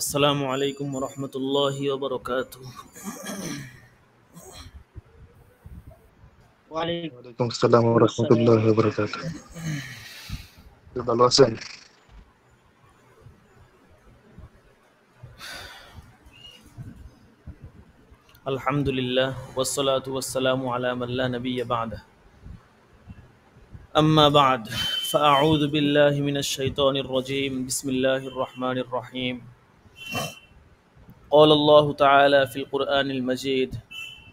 আসসালামু আলাইকুম রহমতুল্লাহি ওবরকাতুহ। ওয়ালাইকুম ওয়ালাইকুম আসসালাম ওয়া আসসালাম। রাহমাতুল্লাহি ওয়া বারাকাতুহু। ভালো আছেন? আলহামদুলিল্লাহ ওয়াসসালাতু ওয়াসসালামু আলা মান লা নাবিয়্যা বা'দা। আম্মা বা'দ, ফাআউযু বিল্লাহি মিনাশ শাইতানির রাজীম। বিসমিল্লাহির রহমানির রহিম। قال الله تعالى في القرآن المجيد: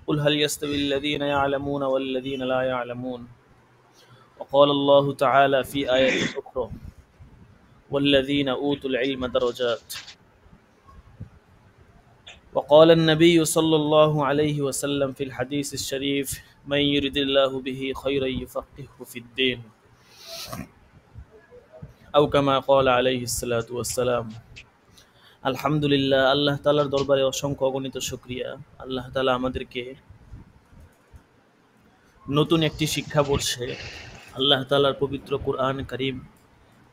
قل هل يستوي الذين يعلمون والذين لا يعلمون. وقال الله تعالى في آية أخرى: والذين أوتوا العلم درجات. وقال النبي صلى الله عليه وسلم في الحديث الشريف: من يرد الله به خيرا يفقهه في الدين، أو كما قال عليه الصلاة والسلام. আলহামদুলিল্লাহ, আল্লাহ তাআলার দরবারে অসংখ্য অগণিত শুকরিয়া। আল্লাহ তাআলা আমাদেরকে নতুন একটি শিক্ষাবর্ষে আল্লাহ তাআলার পবিত্র কুরআন কারীম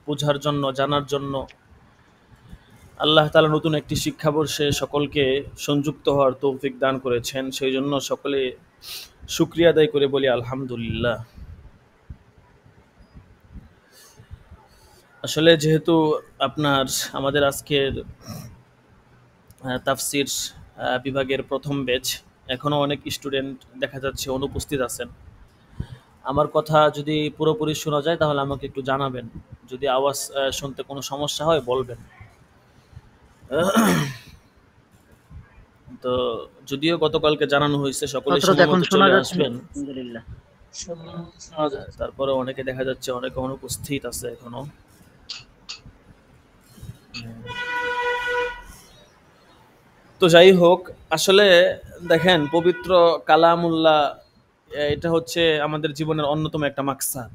বোঝার জন্য, জানার জন্য আল্লাহ তাআলা নতুন একটি শিক্ষাবর্ষে সকলকে সংযুক্ত হওয়ার তৌফিক দান করেছেন। সেই জন্য সকলে শুকরিয়া আদায় করে বলি আলহামদুলিল্লাহ। আসলে যেহেতু আপনার আমাদের আজকের তাফসির বিভাগের প্রথম ব্যাচ, এখনও অনেক স্টুডেন্ট দেখা যাচ্ছে অনুপস্থিত আছেন। আমার কথা যদি পুরোপুরি শোনা যায় তাহলে আমাকে একটু জানাবেন। যদি আওয়াজ শুনতে কোনো সমস্যা হয় বলবেন। তো যদিও গতকালকে জানানো হয়েছে সকলে যথাযথ সময় এখন মতো শোনা চলে যাচ্ছে না, আসবেন, আলহামদুলিল্লাহ। তারপরে অনেকে দেখা যাচ্ছে অনেকে অনুপস্থিত আছে এখনো। তো যাই হোক, আসলে দেখেন, পবিত্র কালামুল্লাহ এটা হচ্ছে আমাদের জীবনের অন্যতম একটা মাকসাদ।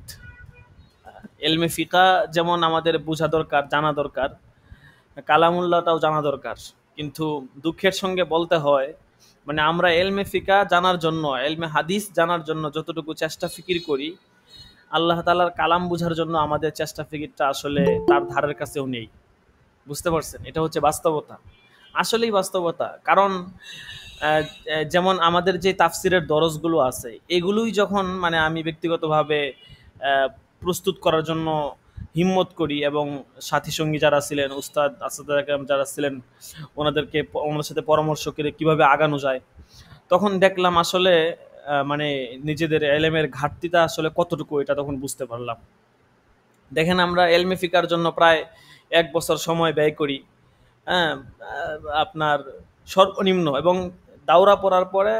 এলমে ফিকা যেমন আমাদের বোঝা দরকার, জানা দরকার, কালামুল্লাহটাও জানা দরকার। কিন্তু দুঃখের সঙ্গে বলতে হয়, মানে আমরা এলমে ফিকা জানার জন্য, এলমে হাদিস জানার জন্য যতটুকু চেষ্টা ফিকির করি, আল্লাহ তাআলার কালাম বোঝার জন্য আমাদের চেষ্টা ফিকিরটা আসলে তার ধারের কাছেও নেই। বুঝতে পারছেন? এটা হচ্ছে বাস্তবতা, আসলেই বাস্তবতা। কারণ যেমন আমাদের যে তাফসিরের দরজগুলো আছে, এগুলোই যখন মানে আমি ব্যক্তিগতভাবে প্রস্তুত করার জন্য হিম্মত করি, এবং সাথী সঙ্গী যারা ছিলেন, উস্তাদ আসাদুল আকরাম যারা ছিলেন, ওনাদের সাথে পরামর্শ করে কীভাবে আগানো যায়, তখন দেখলাম আসলে মানে নিজেদের এলেমের ঘাটতিটা আসলে কতটুকু, এটা তখন বুঝতে পারলাম। দেখেন, আমরা এলমে ফিকার জন্য প্রায় 1 বছর সময় ব্যয় করি। হ্যাঁ, আপনার সর্বনিম্ন, এবং দাওরা পড়ার পরে,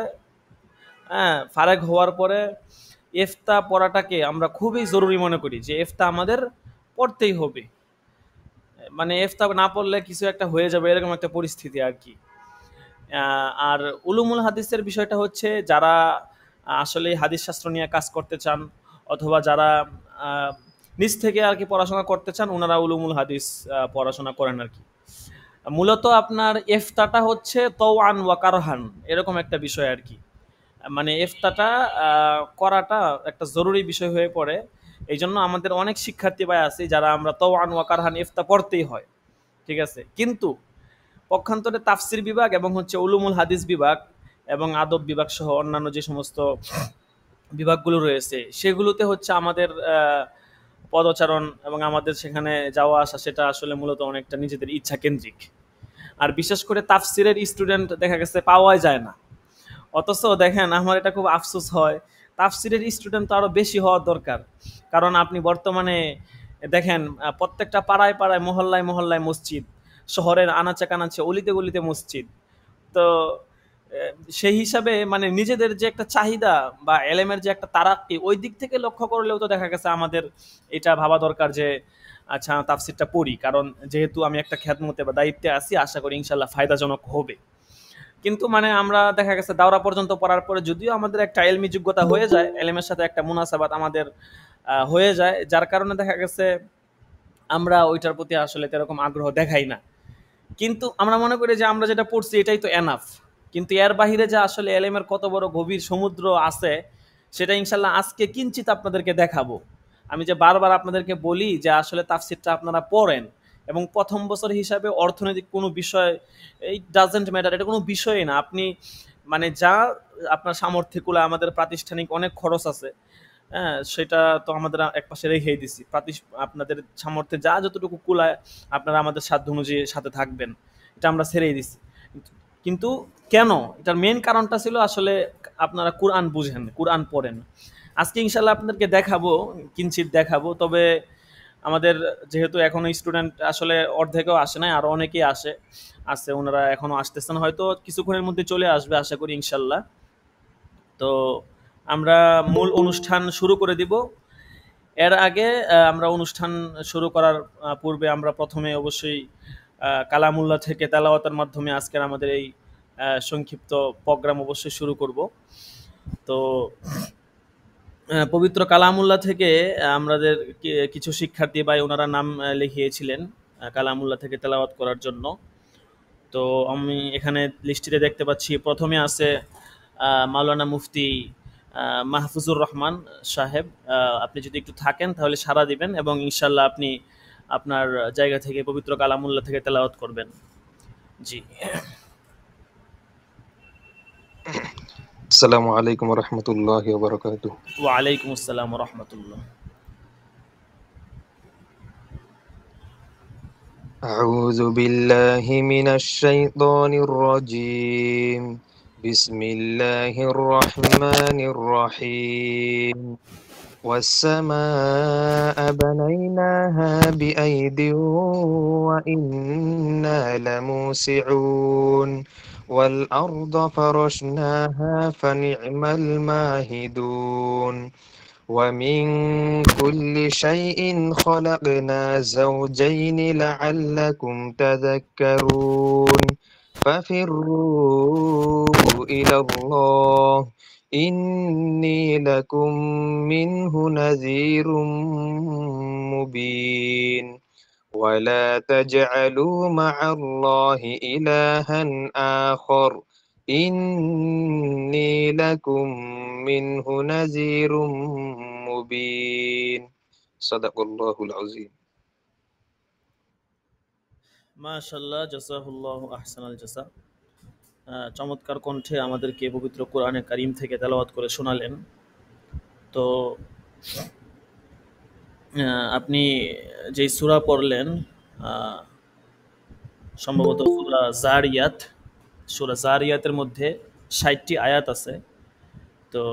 হ্যাঁ, ফারেক হওয়ার পরে ইফতা পড়াটাকে আমরা খুবই জরুরি মনে করি, যে ইফতা আমাদের পড়তেই হবে। মানে ইফতা না পড়লে কিছু একটা হয়ে যাবে, এরকম একটা পরিস্থিতি আর কি। আর উলুমুল হাদিসের বিষয়টা হচ্ছে, যারা আসলে হাদিস শাস্ত্র নিয়ে কাজ করতে চান, অথবা যারা নিজ থেকে আর কি পড়াশোনা করতে চান, ওনারা উলুমুল হাদিস পড়াশোনা করেন আর কি। মূলত আপনার ইফতাটা হচ্ছে তওয়ান ওয়া কারহান, এরকম একটা বিষয় আর কি। মানে ইফতাটা করাটা একটা জরুরি বিষয় হয়ে পড়ে। এই জন্য আমাদের অনেক শিক্ষার্থী ভাই আছে যারা আমরা তওয়ান ওয়া কারহান ইফতা পড়তেই হয়, ঠিক আছে। কিন্তু পক্ষান্তরে তাফসির বিভাগ এবং হচ্ছে উলুমুল হাদিস বিভাগ এবং আদব বিভাগ সহ অন্যান্য যে সমস্ত বিভাগগুলো রয়েছে, সেগুলোতে হচ্ছে আমাদের পদচারণ এবং আমাদের সেখানে যাওয়া আসা, সেটা আসলে মূলত অনেকটা নিজেদের ইচ্ছা কেন্দ্রিক। আর বিশেষ করে তাফসিরের স্টুডেন্ট দেখা গেছে পাওয়াই যায় না। অথচ দেখেন, আমার এটা খুব আফসোস হয়, তাফসিরের স্টুডেন্ট তো আরও বেশি হওয়ার দরকার। কারণ আপনি বর্তমানে দেখেন, প্রত্যেকটা পাড়ায় পাড়ায়, মহল্লায় মহল্লায় মসজিদ, শহরের আনাচে কানাচে, অলিতে গলিতে মসজিদ। তো সেই হিসাবে মানে নিজেদের যে একটা চাহিদা বা এলেমের যে একটা তারাক্কি, ওই দিক থেকে লক্ষ্য করলেও তো দেখা গেছে আমাদের এটা ভাবা দরকার যে আচ্ছা, তাফসিরটা পড়ি, কারণ যেহেতু আমি একটা খ্যাতমতে বা দায়িত্বে আছি, আশা করি ইনশাল্লাহ ফায়দাজনক হবে। কিন্তু মানে আমরা দেখা গেছে দাওরা পর্যন্ত পড়ার পরে যদিও আমাদের একটা এলমি যোগ্যতা হয়ে যায়, এলেমের সাথে একটা মুনাসাবাত আমাদের হয়ে যায়, যার কারণে দেখা গেছে আমরা ওইটার প্রতি আসলে এরকম আগ্রহ দেখাই না। কিন্তু আমরা মনে করি যে আমরা যেটা পড়ছি এটাই তো এনাফ। কিন্তু এর বাহিরে যে আসলে এলেমের কত বড় গভীর সমুদ্র আছে, সেটা ইনশাল্লাহ আজকে কিঞ্চিত আপনাদেরকে দেখাবো। আমি যে বারবার আপনাদেরকে বলি যে আসলে তাফসিরটা আপনারা পড়েন, এবং প্রথম বছর হিসাবে অর্থনৈতিক কোনো বিষয় এই ডাজেন্ট ম্যাটার, এটা কোনো বিষয়ই না। আপনি মানে যা আপনার সামর্থ্যে কুলায়, আমাদের প্রাতিষ্ঠানিক অনেক খরচ আছে, হ্যাঁ, সেটা তো আমাদের একপাশে রেখেই দিছি। আপনাদের সামর্থ্যে যা যতটুকু কুলায় আপনারা আমাদের সাধ্য অনুযায়ী সাথে থাকবেন, এটা আমরা ছেড়েই দিছি। কিন্তু কেন, এটার মেন কারণটা ছিল আসলে আপনারা কোরআন বুঝেন, কোরআন পড়েন। আজকে ইনশাল্লাহ আপনাদেরকে দেখাবো, কিঞ্চিত দেখাবো। তবে আমাদের যেহেতু এখনো স্টুডেন্ট আসলে অর্ধেকও আসে নাই, আরো অনেকেই আছে, ওনারা এখনো আসতেছেন, হয়তো কিছুক্ষণের মধ্যে চলে আসবে আশা করি ইনশাল্লাহ। তো আমরা মূল অনুষ্ঠান শুরু করে দিব। এর আগে আমরা অনুষ্ঠান শুরু করার পূর্বে আমরা প্রথমে অবশ্যই কালামুল্লাহ থেকে তেলাওয়াতের মাধ্যমে আজকের আমাদের এই সংক্ষিপ্ত প্রোগ্রাম অবশ্যই শুরু করব। তো পবিত্র কালামুল্লাহ থেকে আমাদের কিছু শিক্ষার্থী ভাই ওনারা নাম লিখিয়েছিলেন কালামুল্লাহ থেকে তেলাওয়াত করার জন্য। তো আমি এখানে লিস্টিতে দেখতে পাচ্ছি প্রথমে আছে মাওলানা মুফতি মাহফুজুর রহমান সাহেব। আপনি যদি একটু থাকেন তাহলে সাড়া দিবেন এবং ইনশাল্লাহ আপনি আপনার জায়গা থেকে পবিত্র কালামুল্লাহ থেকে তেলাওয়াত করবেন। জি। আসসালামু আলাইকুম ওয়া রাহমাতুল্লাহি ওয়া বারাকাতুহু। ওয়া আলাইকুম আসসালাম ওয়া রাহমাতুল্লাহ। أعوذ بالله من الشيطان الرجيم. بسم الله الرحمن الرحيم. والسماء بنيناها بأيد وإنا لموسعون. والأرض فرشناها فنعم الماهدون. ومن كل شيء خلقنا زوجين لعلكم تذكرون. ففروا إلى الله إني لكم منه نذير مبين. ولا تجعلوا مع الله إلها آخر إني لكم منه نذير مبين. صدق الله العظيم. মাশাআল্লাহ, জাযাকুল্লাহু আহসানাল জাযা। চমৎকার কণ্ঠে আমাদেরকে পবিত্র কোরআনে কারীম থেকে তেলাওয়াত করে শোনালেন। তো আপনি যেই সূরা পড়লেন সম্ভবত সূরা জারিয়াতের মধ্যে ৬০টি আয়াত আছে। তো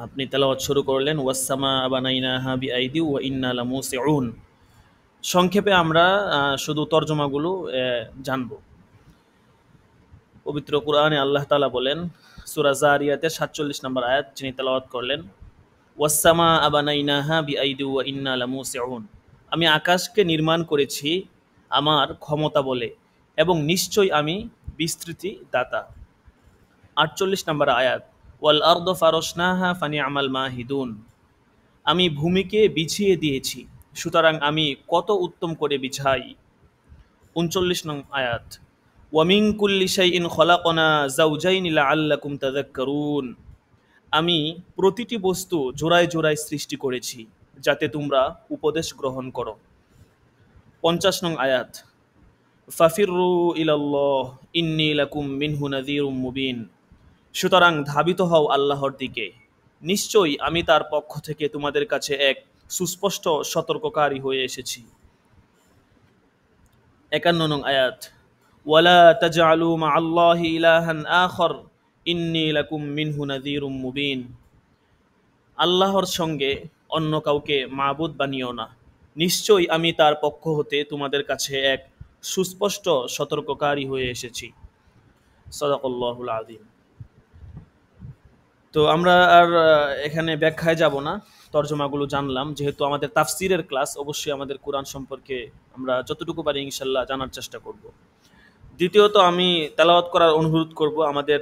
আপনি তেলাওয়াত শুরু করলেন, ওয়াসসামা বানাইনাহা বিআইদি ওয়া ইন্না লামুসিউন। সংক্ষেপে আমরা শুধু তর্জমাগুলো জানব। পবিত্র কোরআনে আল্লাহ তাআলা বলেন, সূরা জারিয়াতের ৪৭ নম্বর আয়াত যিনি তেলাওয়াত করলেন, ওয়াসসামা বানাইনাহা বিআইদি ওয়া ইন্না লামুসিউন। আমি আকাশকে নির্মাণ করেছি আমার ক্ষমতা বলে এবং নিশ্চয়ই আমি বিস্তৃতি দাতা। ৪৮ নম্বর আয়াত, ওয়াল আরদ ফারশনাহা ফানিআমাল মাহিদুন। আমি ভূমিকে বিছিয়ে দিয়েছি, সুতরাং আমি কত উত্তম করে বিছাই। ৩৯ নং আয়াত, ওয়ামিন কুল্লি শাইইন খলাকনা যাওজাইনি লাআল্লাকুম তাযাক্কারুন। আমি প্রতিটি বস্তু জোড়ায় জোড়ায় সৃষ্টি করেছি যাতে তোমরা উপদেশ গ্রহণ করো। ৫০ নং আয়াত, ফাফিরু ইলাল্লাহ ইন্নী লাকুম মিনহু নাযীরুম মুবিন। সুতরাং ধাবিত হও আল্লাহর দিকে, নিশ্চয়ই আমি তার পক্ষ থেকে তোমাদের কাছে এক সুস্পষ্ট সতর্ককারী হয়ে এসেছি। ৫১ নং আয়াত, ওয়ালা তাজআলু মা'আল্লাহি ইলাহান আখর ইন্নী লাকুম মিনহু নাযীরুম মুবিন। আল্লাহর সঙ্গে অন্য কাউকে মাবুদ বানিও না, নিশ্চয়ই আমি তার পক্ষ হতে তোমাদের কাছে এক সুস্পষ্ট সতর্ককারী হয়ে এসেছি। সাদাকাল্লাহুল আযীম। তো আমরা আর এখানে ব্যাখ্যায় যাব না, তর্জমাগুলো জানলাম। যেহেতু আমাদের তাফসিরের ক্লাস, অবশ্যই আমাদের কোরআন সম্পর্কে আমরা যতটুকু পারি ইনশাল্লাহ জানার চেষ্টা করব। দ্বিতীয়ত আমি তেলাওয়াত করার অনুরোধ করব আমাদের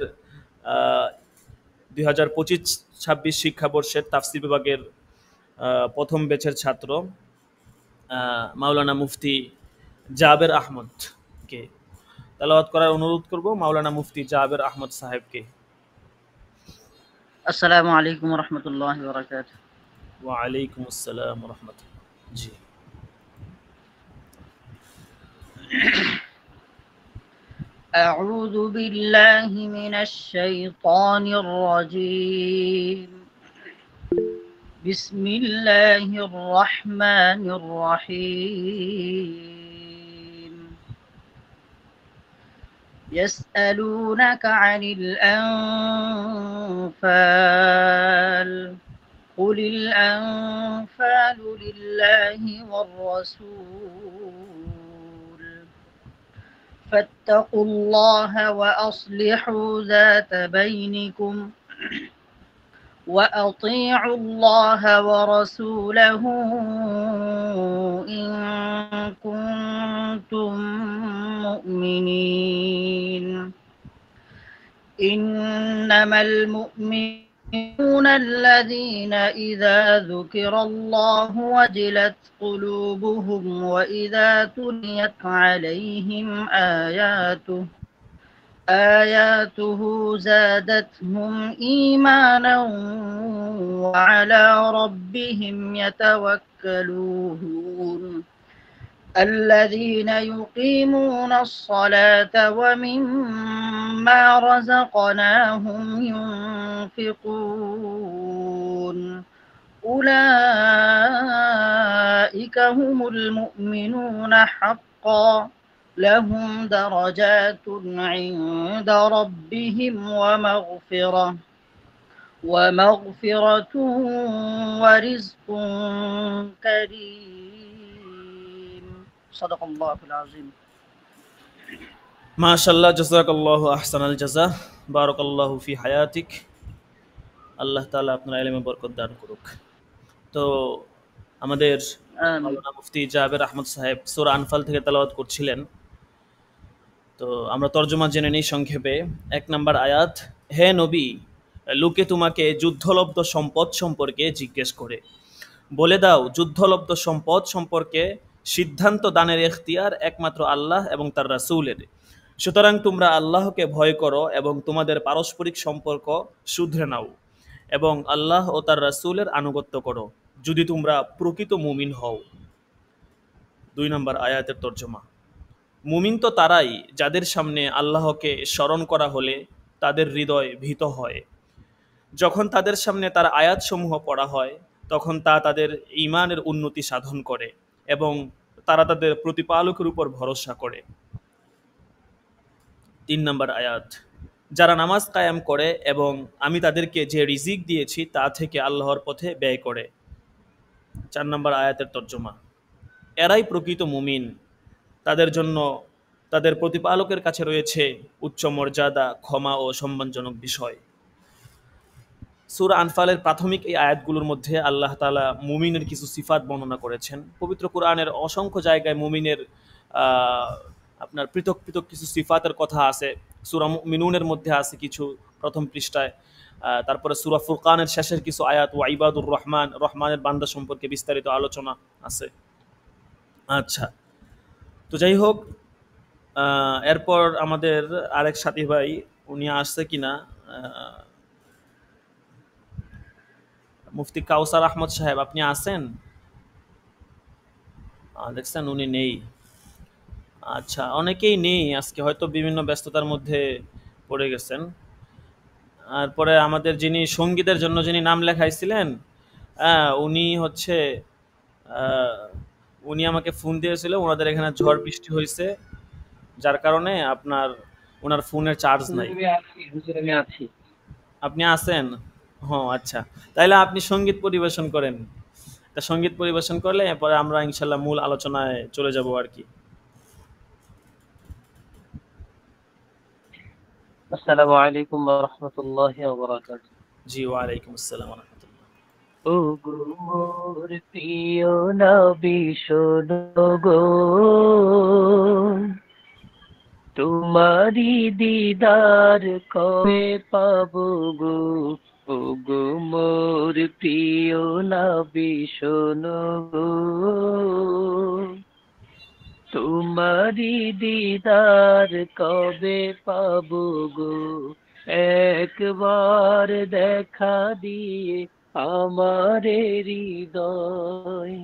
২০২৫-২৬ শিক্ষাবর্ষের তাফসির বিভাগের প্রথম ব্যাচের ছাত্র মাওলানা মুফতি জাবের আহমদকে তেলাওয়াত করার অনুরোধ করব। মাওলানা মুফতি জাবের আহমদ সাহেবকে। আসসালামু আলাইকুম ওয়া রাহমাতুল্লাহি ওয়া বারাকাতুহু। ওয়া আলাইকুম আসসালাম ওয়া রাহমাতুল্লাহ। জি। أعوذ بالله من الشيطان الرجيم. بسم الله الرحمن الرحيم. يسألونك عن الأنفال قل الأنفال لله والرسول فاتقوا الله وأصلحوا ذات بينكم وأطيعوا الله ورسوله إن كنتم مؤمنين. إنما المؤمنون الذين إذا ذكر الله وجلت قلوبهم وإذا تليت عليهم آياته زادتهم إيمانا وعلى ربهم يتوكلون. الذين يقيمون الصلاة ومما رزقناهم ينفقون أولئك هم المؤمنون حقا لهم درجات عند ربهم ومغفرة ورزق كريم. صدق الله العظيم. মাশাআল্লাহ, জাযাকাল্লাহু আহসানাল জাযা, বারাকাল্লাহু ফি হায়াতিক। আল্লাহ তাআলা আপনার ইলমে বরকত দান করুক। তো আমাদের মাওলানা মুফতি জাবের আহমদ সাহেব সূরা আনফাল থেকে তেলাওয়াত করছিলেন। তো আমরা তরজমা জেনে নিই সংক্ষেপে। ১ নম্বর আয়াত, হে নবী, লোকে তোমাকে যুদ্ধলব্ধ সম্পদ সম্পর্কে জিজ্ঞেস করে, বলে দাও যুদ্ধলব্ধ সম্পদ সম্পর্কে সিদ্ধান্ত দানের এখতিয়ার একমাত্র আল্লাহ এবং তার রাসূলের। সুতরাং তোমরা আল্লাহকে ভয় করো এবং তোমাদের পারস্পরিক সম্পর্ক শুধরে নাও এবং আল্লাহ ও তার রাসূলের আনুগত্য করো যদি তোমরা প্রকৃত মুমিন হও। ২ নম্বর আয়াতের তর্জমা, মুমিন তো তারাই যাদের সামনে আল্লাহকে স্মরণ করা হলে তাদের হৃদয় ভীত হয়। যখন তাদের সামনে তার আয়াতসমূহ পড়া হয় তখন তা তাদের ঈমানের উন্নতি সাধন করে এবং তারা তাদের প্রতিপালকের উপর ভরসা করে। ৩ নম্বর আয়াত, যারা নামাজ কায়েম করে এবং আমি তাদেরকে যে রিজিক দিয়েছি তা থেকে আল্লাহর পথে ব্যয় করে। ৪ নম্বর আয়াতের তর্জমা, এরাই প্রকৃত মুমিন, তাদের জন্য তাদের প্রতিপালকের কাছে রয়েছে উচ্চ মর্যাদা, ক্ষমা ও সম্মানজনক বিষয়। সূরা আনফালের প্রাথমিক এই আয়াতগুলোর মধ্যে আল্লাহ তাআলা মুমিনের কিছু সিফাত বর্ণনা করেছেন। পবিত্র কোরআনের অসংখ্য জায়গায় মুমিনের আপনার পৃথক পৃথক কিছু সিফাতের কথা আছে। সূরা মুমিনুনের মধ্যে আছে কিছু, প্রথম পৃষ্ঠায়। তারপরে সূরা ফুরকানের শেষের কিছু আয়াত, ওয়া ইবাদুর রহমান, রহমানের বান্দা সম্পর্কে বিস্তারিত আলোচনা আছে। আচ্ছা, তো যাই হোক, এরপর আমাদের আরেক সাথী ভাই, উনি আসছে কিনা, মুফতি কাউসার আহমদ সাহেব, আপনি আছেন? দেখছেন উনি নেই। আচ্ছা, অনেকেই নেই আজকে, হয়তো বিভিন্ন ব্যস্ততার মধ্যে পড়ে গেছেন। তারপরে আমাদের যিনি সঙ্গীতের জন্য যিনি নাম লেখাইছিলেন, উনি হচ্ছে উনি আমাকে ফোন দিয়েছিল, ওনাদের এখানে ঝড় বৃষ্টি হয়েছে, যার কারণে আপনার ওনার ফোনের চার্জ নাই। আপনি আছেন? হ্যাঁ, আচ্ছা, তাইলে আপনি সঙ্গীত পরিবেশন করেন। তা সঙ্গীত পরিবেশন করলে এরপরে আমরা ইনশাল্লাহ মূল আলোচনায় চলে যাব আর কি। আসসালামু আলাইকুম ওয়া রাহমাতুল্লাহি ওয়া বারাকাতুহু। জি, ওয়া আলাইকুম আসসালাম ওয়া রাহমাতুল্লাহ। ও গো মোর প্রিয় নবী শোনো গো, তোমারি দিদার কবে পাবো গো। ও গো মোর প্রিয় নবী শোনো গো, তোমারি দিদার কবে পাবো গো। একবার দেখা দিয়ে আমার হৃদয়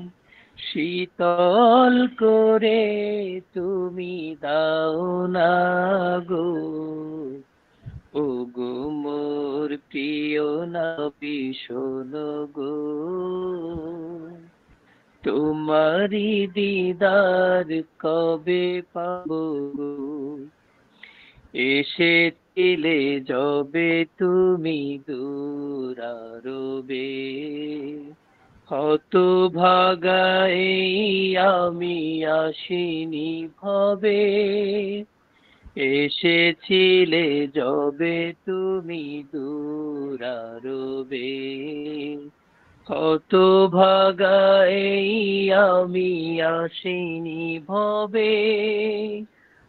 শীতল করে তুমি দাও না গো, ও গো মোর প্রিয় নবী শোনো গো, তোমারি দিদার কবে পাবো গো, এসেছিলে যবে তুমি দূরারবে, হতভাগা এই আমি আসিনি ভবে, এসেছিলে যবে তুমি দূরারবে, হতভাগা এই আমি আসিনি ভবে,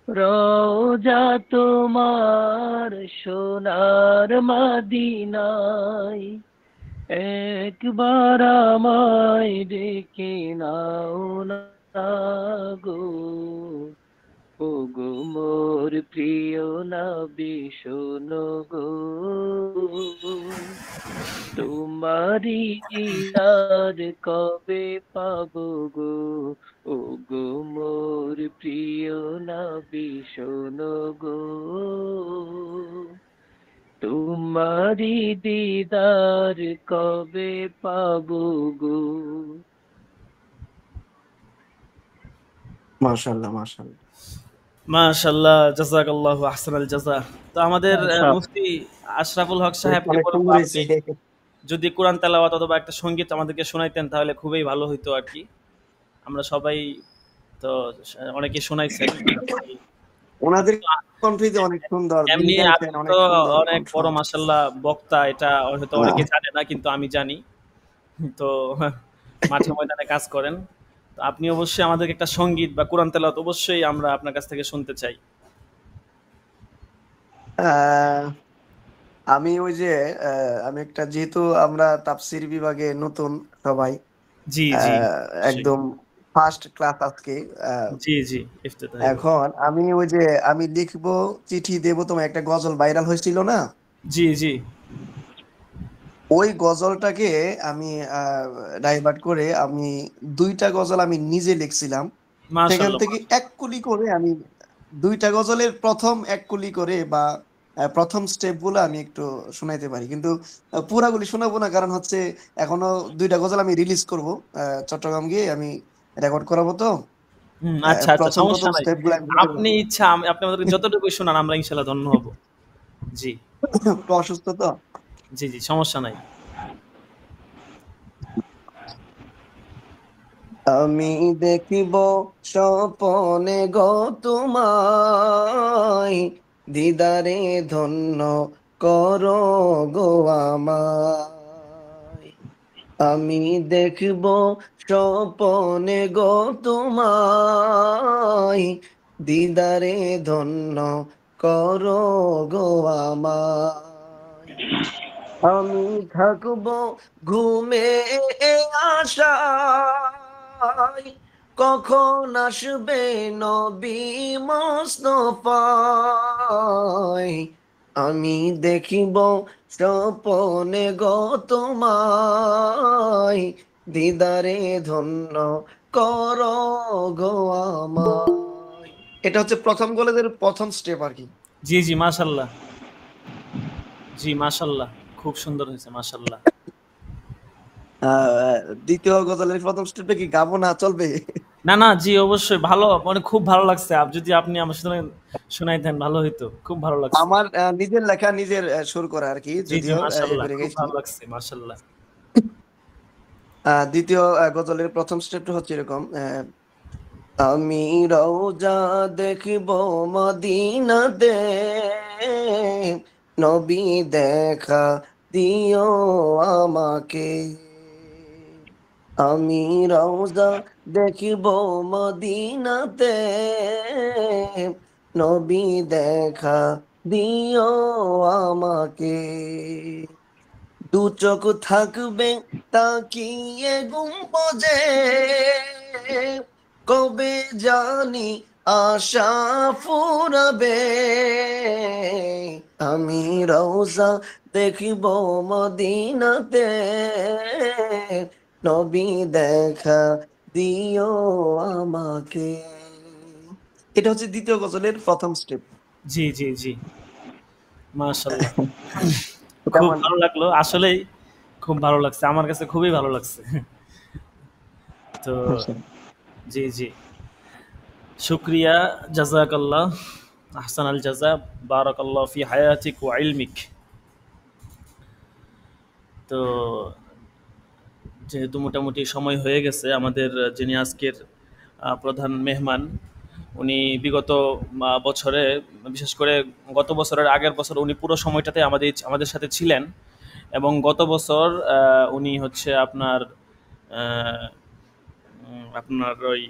রওজা তোমার সোনার মদিনায়, একবার আমায় ডেকে নাও না গো, ও গো মোর প্রিয় নবী শোনো গো, তোমারি দিদার কবে পাবো গো, ও গো মোর প্রিয় নবী শোনো গো, তোমারি দিদার কবে পাবো গো। মাশাআল্লাহ মাশাআল্লাহ। মাশাআল্লাহ, জাযাকাল্লাহু আহসানাল জাযা। তো আমাদের মুফতি আশরাফুল হক সাহেবকে অনেক বলবো, সুন্দর আপনি হয়েছে। যদি কোরআন তেলাওয়াত অথবা একটা সঙ্গীত আমাদেরকে শোনাইতেন তাহলে খুবই ভালো হইতো আর কি। আমরা সবাই তো অনেকে শোনাইছেন। ওনাদের কণ্ঠই অনেক সুন্দর, যিনি এমনি গাইছেন আপনি অনেক তো সুন্দর অনেক কণ্ঠ। বড় মাশাআল্লাহ বক্তা, এটা হয়তো অনেকে জানে না কিন্তু আমি জানি। তো মাঠে ময়দানে কাজ করেন, তো আপনি অবশ্যই আমাদেরকে একটা সঙ্গীত বা কোরআন তেলাওয়াত অবশ্যই আমরা আপনার কাছ থেকে শুনতে চাই। আহ, আমি ওই যে আমি একটা, যেহেতু আমরা তাফসীর বিভাগে নতুন সবাই, জি জি একদম ফার্স্ট ক্লাস আজকে। জি জি ইফতেতাহি। এখন আমি ওই যে আমি লিখবো চিঠি দেবো তোমার একটা গজল ভাইরাল হয়েছিল না, জি জি ওই গজলটাকে আমি ডাইভার্ট করে আমি 2টা গজল আমি নিজে লিখছিলাম। সেখান মাশাআল্লাহ। থেকে এক কুলি করে আমি 2টা গজলের প্রথম এক কুলি করে বা প্রথম স্টেপ গুলো আমি একটু শোনাইতে পারি, কিন্তু পুরাগুলি শোনাবো না, কারণ হচ্ছে এখনো 2টা গজল আমি রিলিজ করব, চট্টগ্রাম গিয়ে আমি রেকর্ড করাবো তো। আচ্ছা আচ্ছা, প্রথম সমস্যা প্রথম নাই। স্টেপ গুলো আমি বলতে আপনি ইচ্ছা আপনি আমাদেরকে যতটুকু শোনান আমরা ইনশাআল্লাহ ধন্য হব। জি পারবো। একটু অসুস্থ তো। জি জি সমস্যা নাই। আমি দেখিব স্বপনে গো তোমায়, দিদারে ধন্য করো গো আমায়। আমি দেখব স্বপনে গো তোমায়, দিদারে ধন্য করো গো আমায়। আমি থাকব ঘুমে আশায়, কখন আসবে নবী মুস্তাফায়। আমি দেখিব স্বপনে গো তোমায়, দিদারে ধন্য করো গো আমায়। এটা হচ্ছে প্রথম কলেজের প্রথম স্টেপ আর কি। জি জি মাশাআল্লাহ, জি মাশাআল্লাহ, খুব সুন্দর হয়েছে মাশাআল্লাহ। দ্বিতীয় গজলের প্রথম স্টেপটা কি গাবো না চলবে? না না জি অবশ্যই, ভালো মানে খুব ভালো লাগছে। যদি আপনি আমার সাথে শোনাইতেন ভালো হইতো, খুব ভালো লাগছে। আমার নিজের লেখা নিজের সুর করা আর কি, জি জি যদিও মাশাআল্লাহ, এবারে খুব গেছি। ভালো লাগছে মাশাআল্লাহ। দ্বিতীয় গজলের প্রথম স্টেপটা হচ্ছে এরকম, আমি রওজা দেখব মদিনাতে, নবী দেখা দিও আমাকে। আমি রওজা দেখিব মদিনাতে, নবী দেখা দিও আমাকে। দু চোখ থাকবে তাকিয়ে গুম্বজে, কবে জানি আশা ফুরাবে। আমি রওজা দেখিব মদিনাতে, নবী দেখা দিও আমাকে। এটা হচ্ছে দ্বিতীয় গজলের প্রথম স্টেপ। জি জি জি, মাশাল্লাহ, এটা খুব আমার ভালো লাগলো আসলেই, খুব ভালো লাগছে, আমার কাছে খুবই ভালো লাগছে। তো জি জি, শুক্রিয়া, জাজাকাল্লাহ, আহসান আল জাজা, বারাকাল্লাহ ফি হায়াতিক ওয়া ইলমিক। তো যেহেতু মোটামুটি সময় হয়ে গেছে, আমাদের যিনি আজকের প্রধান মেহমান, উনি বিগত বছরে, বিশেষ করে গত বছরের আগের বছর উনি পুরো সময়টাতে আমাদের সাথে ছিলেন, এবং গত বছর উনি হচ্ছে আপনার ওই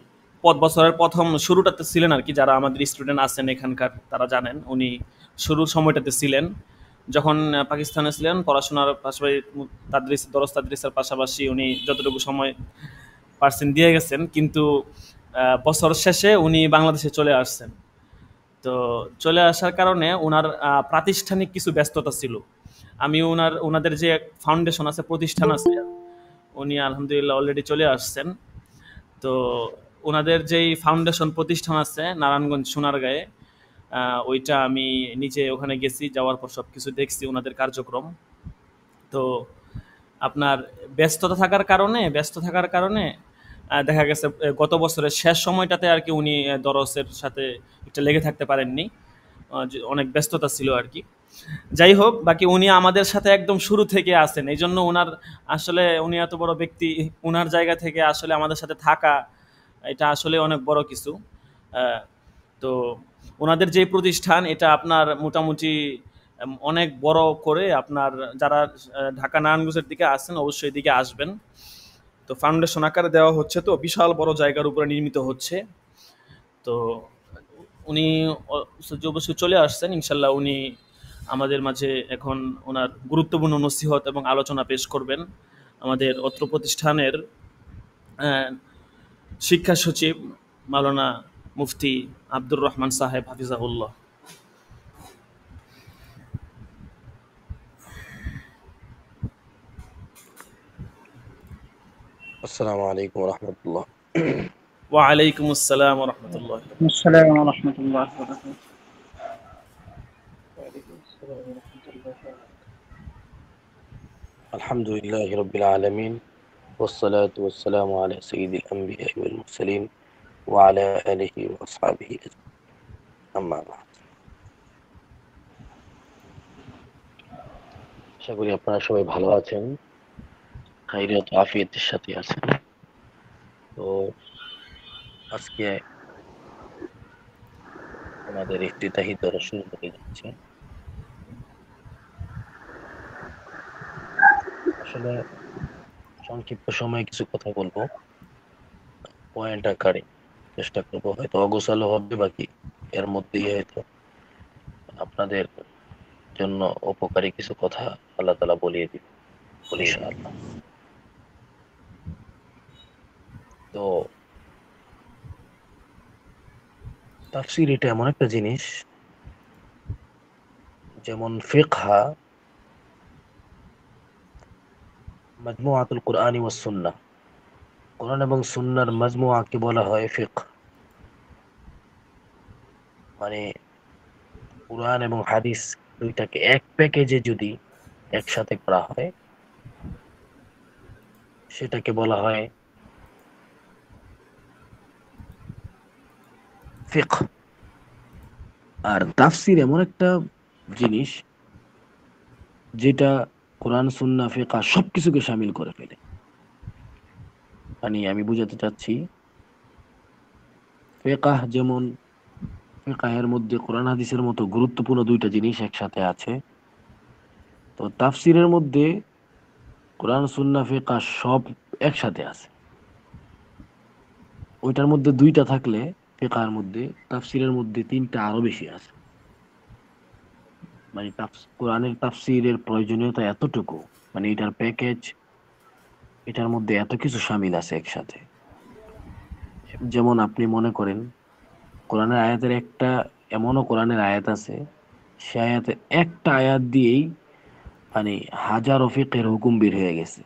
বছরের প্রথম শুরুটাতে ছিলেন আর কি। যারা আমাদের স্টুডেন্ট আছেন এখানকার তারা জানেন, উনি শুরুর সময়টাতে ছিলেন যখন পাকিস্তানে ছিলেন। পড়াশোনার পাশাপাশি দরস তাদরিসের পাশাপাশি উনি যতটুকু সময় পার্সেন্ট দিয়ে গেছেন, কিন্তু বছর শেষে উনি বাংলাদেশে চলে আসছেন। তো চলে আসার কারণে ওনার প্রাতিষ্ঠানিক কিছু ব্যস্ততা ছিল। আমি ওনাদের যে ফাউন্ডেশন আছে, প্রতিষ্ঠান আছে, উনি আলহামদুলিল্লাহ অলরেডি চলে আসছেন। তো ওনাদের যেই ফাউন্ডেশন প্রতিষ্ঠান আছে নারায়ণগঞ্জ সোনারগাঁয়ে, ওইটা আমি নিজে ওখানে গেছি, যাওয়ার পর সব কিছু দেখছি ওনাদের কার্যক্রম। তো আপনার ব্যস্ত থাকার কারণে দেখা গেছে গত বছরের শেষ সময়টাতে আর কি উনি দরসের সাথে একটু লেগে থাকতে পারেননি, যে অনেক ব্যস্ততা ছিল আর কি। যাই হোক, বাকি উনি আমাদের সাথে একদম শুরু থেকে আছেন, এই জন্য উনি এত বড় ব্যক্তি, ওনার জায়গা থেকে আসলে আমাদের সাথে থাকা, এটা আসলে অনেক বড় কিছু। আহ, তো ওনাদের যে প্রতিষ্ঠান, এটা আপনার মোটামুটি অনেক বড় করে, আপনার যারা ঢাকা নারায়ণগঞ্জের দিকে আসেন অবশ্যই এদিকে আসবেন। তো ফাউন্ডেশন আকারে দেওয়া হচ্ছে, তো বিশাল বড় জায়গার উপরে নির্মিত হচ্ছে। তো উনি অবশ্যই চলে আসছেন ইনশাল্লাহ। উনি আমাদের মাঝে এখন ওনার গুরুত্বপূর্ণ নসিহত এবং আলোচনা পেশ করবেন। আমাদের অত্র প্রতিষ্ঠানের আহ, শিক্ষা সচিব মাওলানা মুফতি আব্দুর রহমান সাহেব হাফিজাহুল্লাহ। السلام عليكم ورحمة الله. ওয়ালাইকুম আসসালাম রহমতুল্লাহ। السلام ورحمة الله وبركاته. الحمد لله رب العالمين، والصلاة والسلام على سيد الأنبياء والمرسلين وعلى آله وأصحابه أجمعين. أما بعد، আশা করি আপনারা সবাই ভালো আছেন, খাইরিয়ত আফিয়তের সাথে আছেন। তো আজকে আমাদের ইফতিতাহি দরস শুরু হতে যাচ্ছে। আসলে সংক্ষিপ্ত সময়ে কিছু কথা বলবো, পয়েন্ট আকারে চেষ্টা করবো, হয়তো অগোছালো হবে, বাকি এর মধ্যেই হয়তো আপনাদের জন্য উপকারী কিছু কথা আল্লাহ তাআলা বলিয়ে দিবে ইনশাআল্লাহ। তো তাফসীর এটা এমন একটা জিনিস, যেমন ফিকহা মাজমুআতুল কুরআনি ওয়াস সুন্নাহ, কোরআন এবং সুন্নাহর মাজমুআকে বলা হয় ফিকহ। মানে কুরআন এবং হাদিস দুইটাকে এক প্যাকেজে যদি একসাথে করা হয়, সেটাকে বলা হয় ফিকহ। আর তাফসীর এমন একটা জিনিস যেটা কোরআন সুন্নাহ ফিকহ সবকিছুকে শামিল করে ফেলে। মানে আমি বুঝাতে চাচ্ছি, ফিকহ যেমন ফিকহের মধ্যে কোরআন হাদিসের মতো গুরুত্বপূর্ণ দুইটা জিনিস একসাথে আছে, তো তাফসীরের মধ্যে কোরআন সুন্নাহ ফিকহ সব একসাথে আছে। ওইটার মধ্যে দুইটা থাকলে ফিকহের মধ্যে, তাফসীরের মধ্যে তিনটা আরো বেশি আছে। মানে কোরআনের তাফসীরের প্রয়োজনীয়তা এতটুকু, মানে এটার প্যাকেজ, এটার মধ্যে এত কিছু শামিল আছে একসাথে। যেমন আপনি মনে করেন, কোরআনের আয়াতের একটা, এমনও কোরআনের আয়াত আছে, সে আয়াতের একটা আয়াত দিয়েই মানে হাজারো ফিকহের হুকুম বের হয়ে গেছে।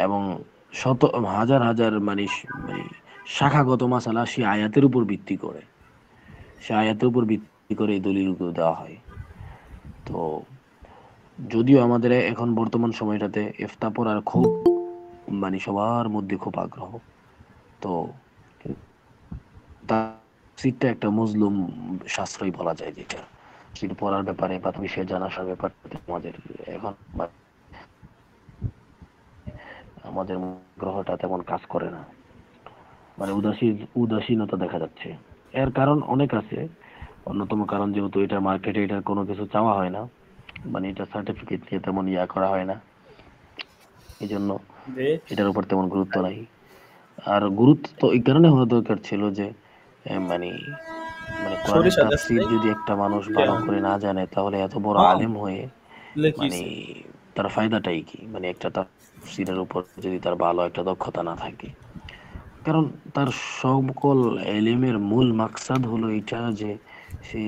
এবং শত হাজার হাজার মানে শাখাগত মাসালা সে আয়াতের উপর ভিত্তি করে, সে আয়াতের উপর ভিত্তি করে এই দলিলগুলো দেওয়া হয়। তো যদিও আমাদের এখন বর্তমান সময়টাতে ইফতা পড়ার খুব মানে সবার মধ্যে খুব আগ্রহ, তো তাফসীরটা একটা মজলুম শাস্ত্রই বলা যায়, যেটা তাফসীর পড়ার ব্যাপারে বা বিষয় জানার ব্যাপারে আমাদের এখন আমাদের গ্রহটা তেমন কাজ করে না, মানে উদাসীনতা দেখা যাচ্ছে। এর কারণ অনেক আছে। অন্যতম কারণ যেহেতু এটা মার্কেটে এটার কোনো কিছু চাওয়া হয় না, মানে এটা সার্টিফিকেট নিয়ে তেমন করা হয় না, এই জন্য জি। এটার উপর তেমন গুরুত্ব নাই। আর গুরুত্ব তো এই কারণে হওয়া দরকার ছিল যে মানে মানে কোরআনের সরিষা গাছ তাফসীর নাই? যদি একটা মানুষ ভালো করে না জানে, তাহলে এত বড় হ্যাঁ, আলেম হয়ে মানে লেখিছে। তার ফায়দাটাই কি? মানে একটা তাফসীরের উপর যদি তার ভালো একটা দক্ষতা না থাকে, কারণ তার সকল এলিমের মূল মাকসাদ হলো এটা যে সে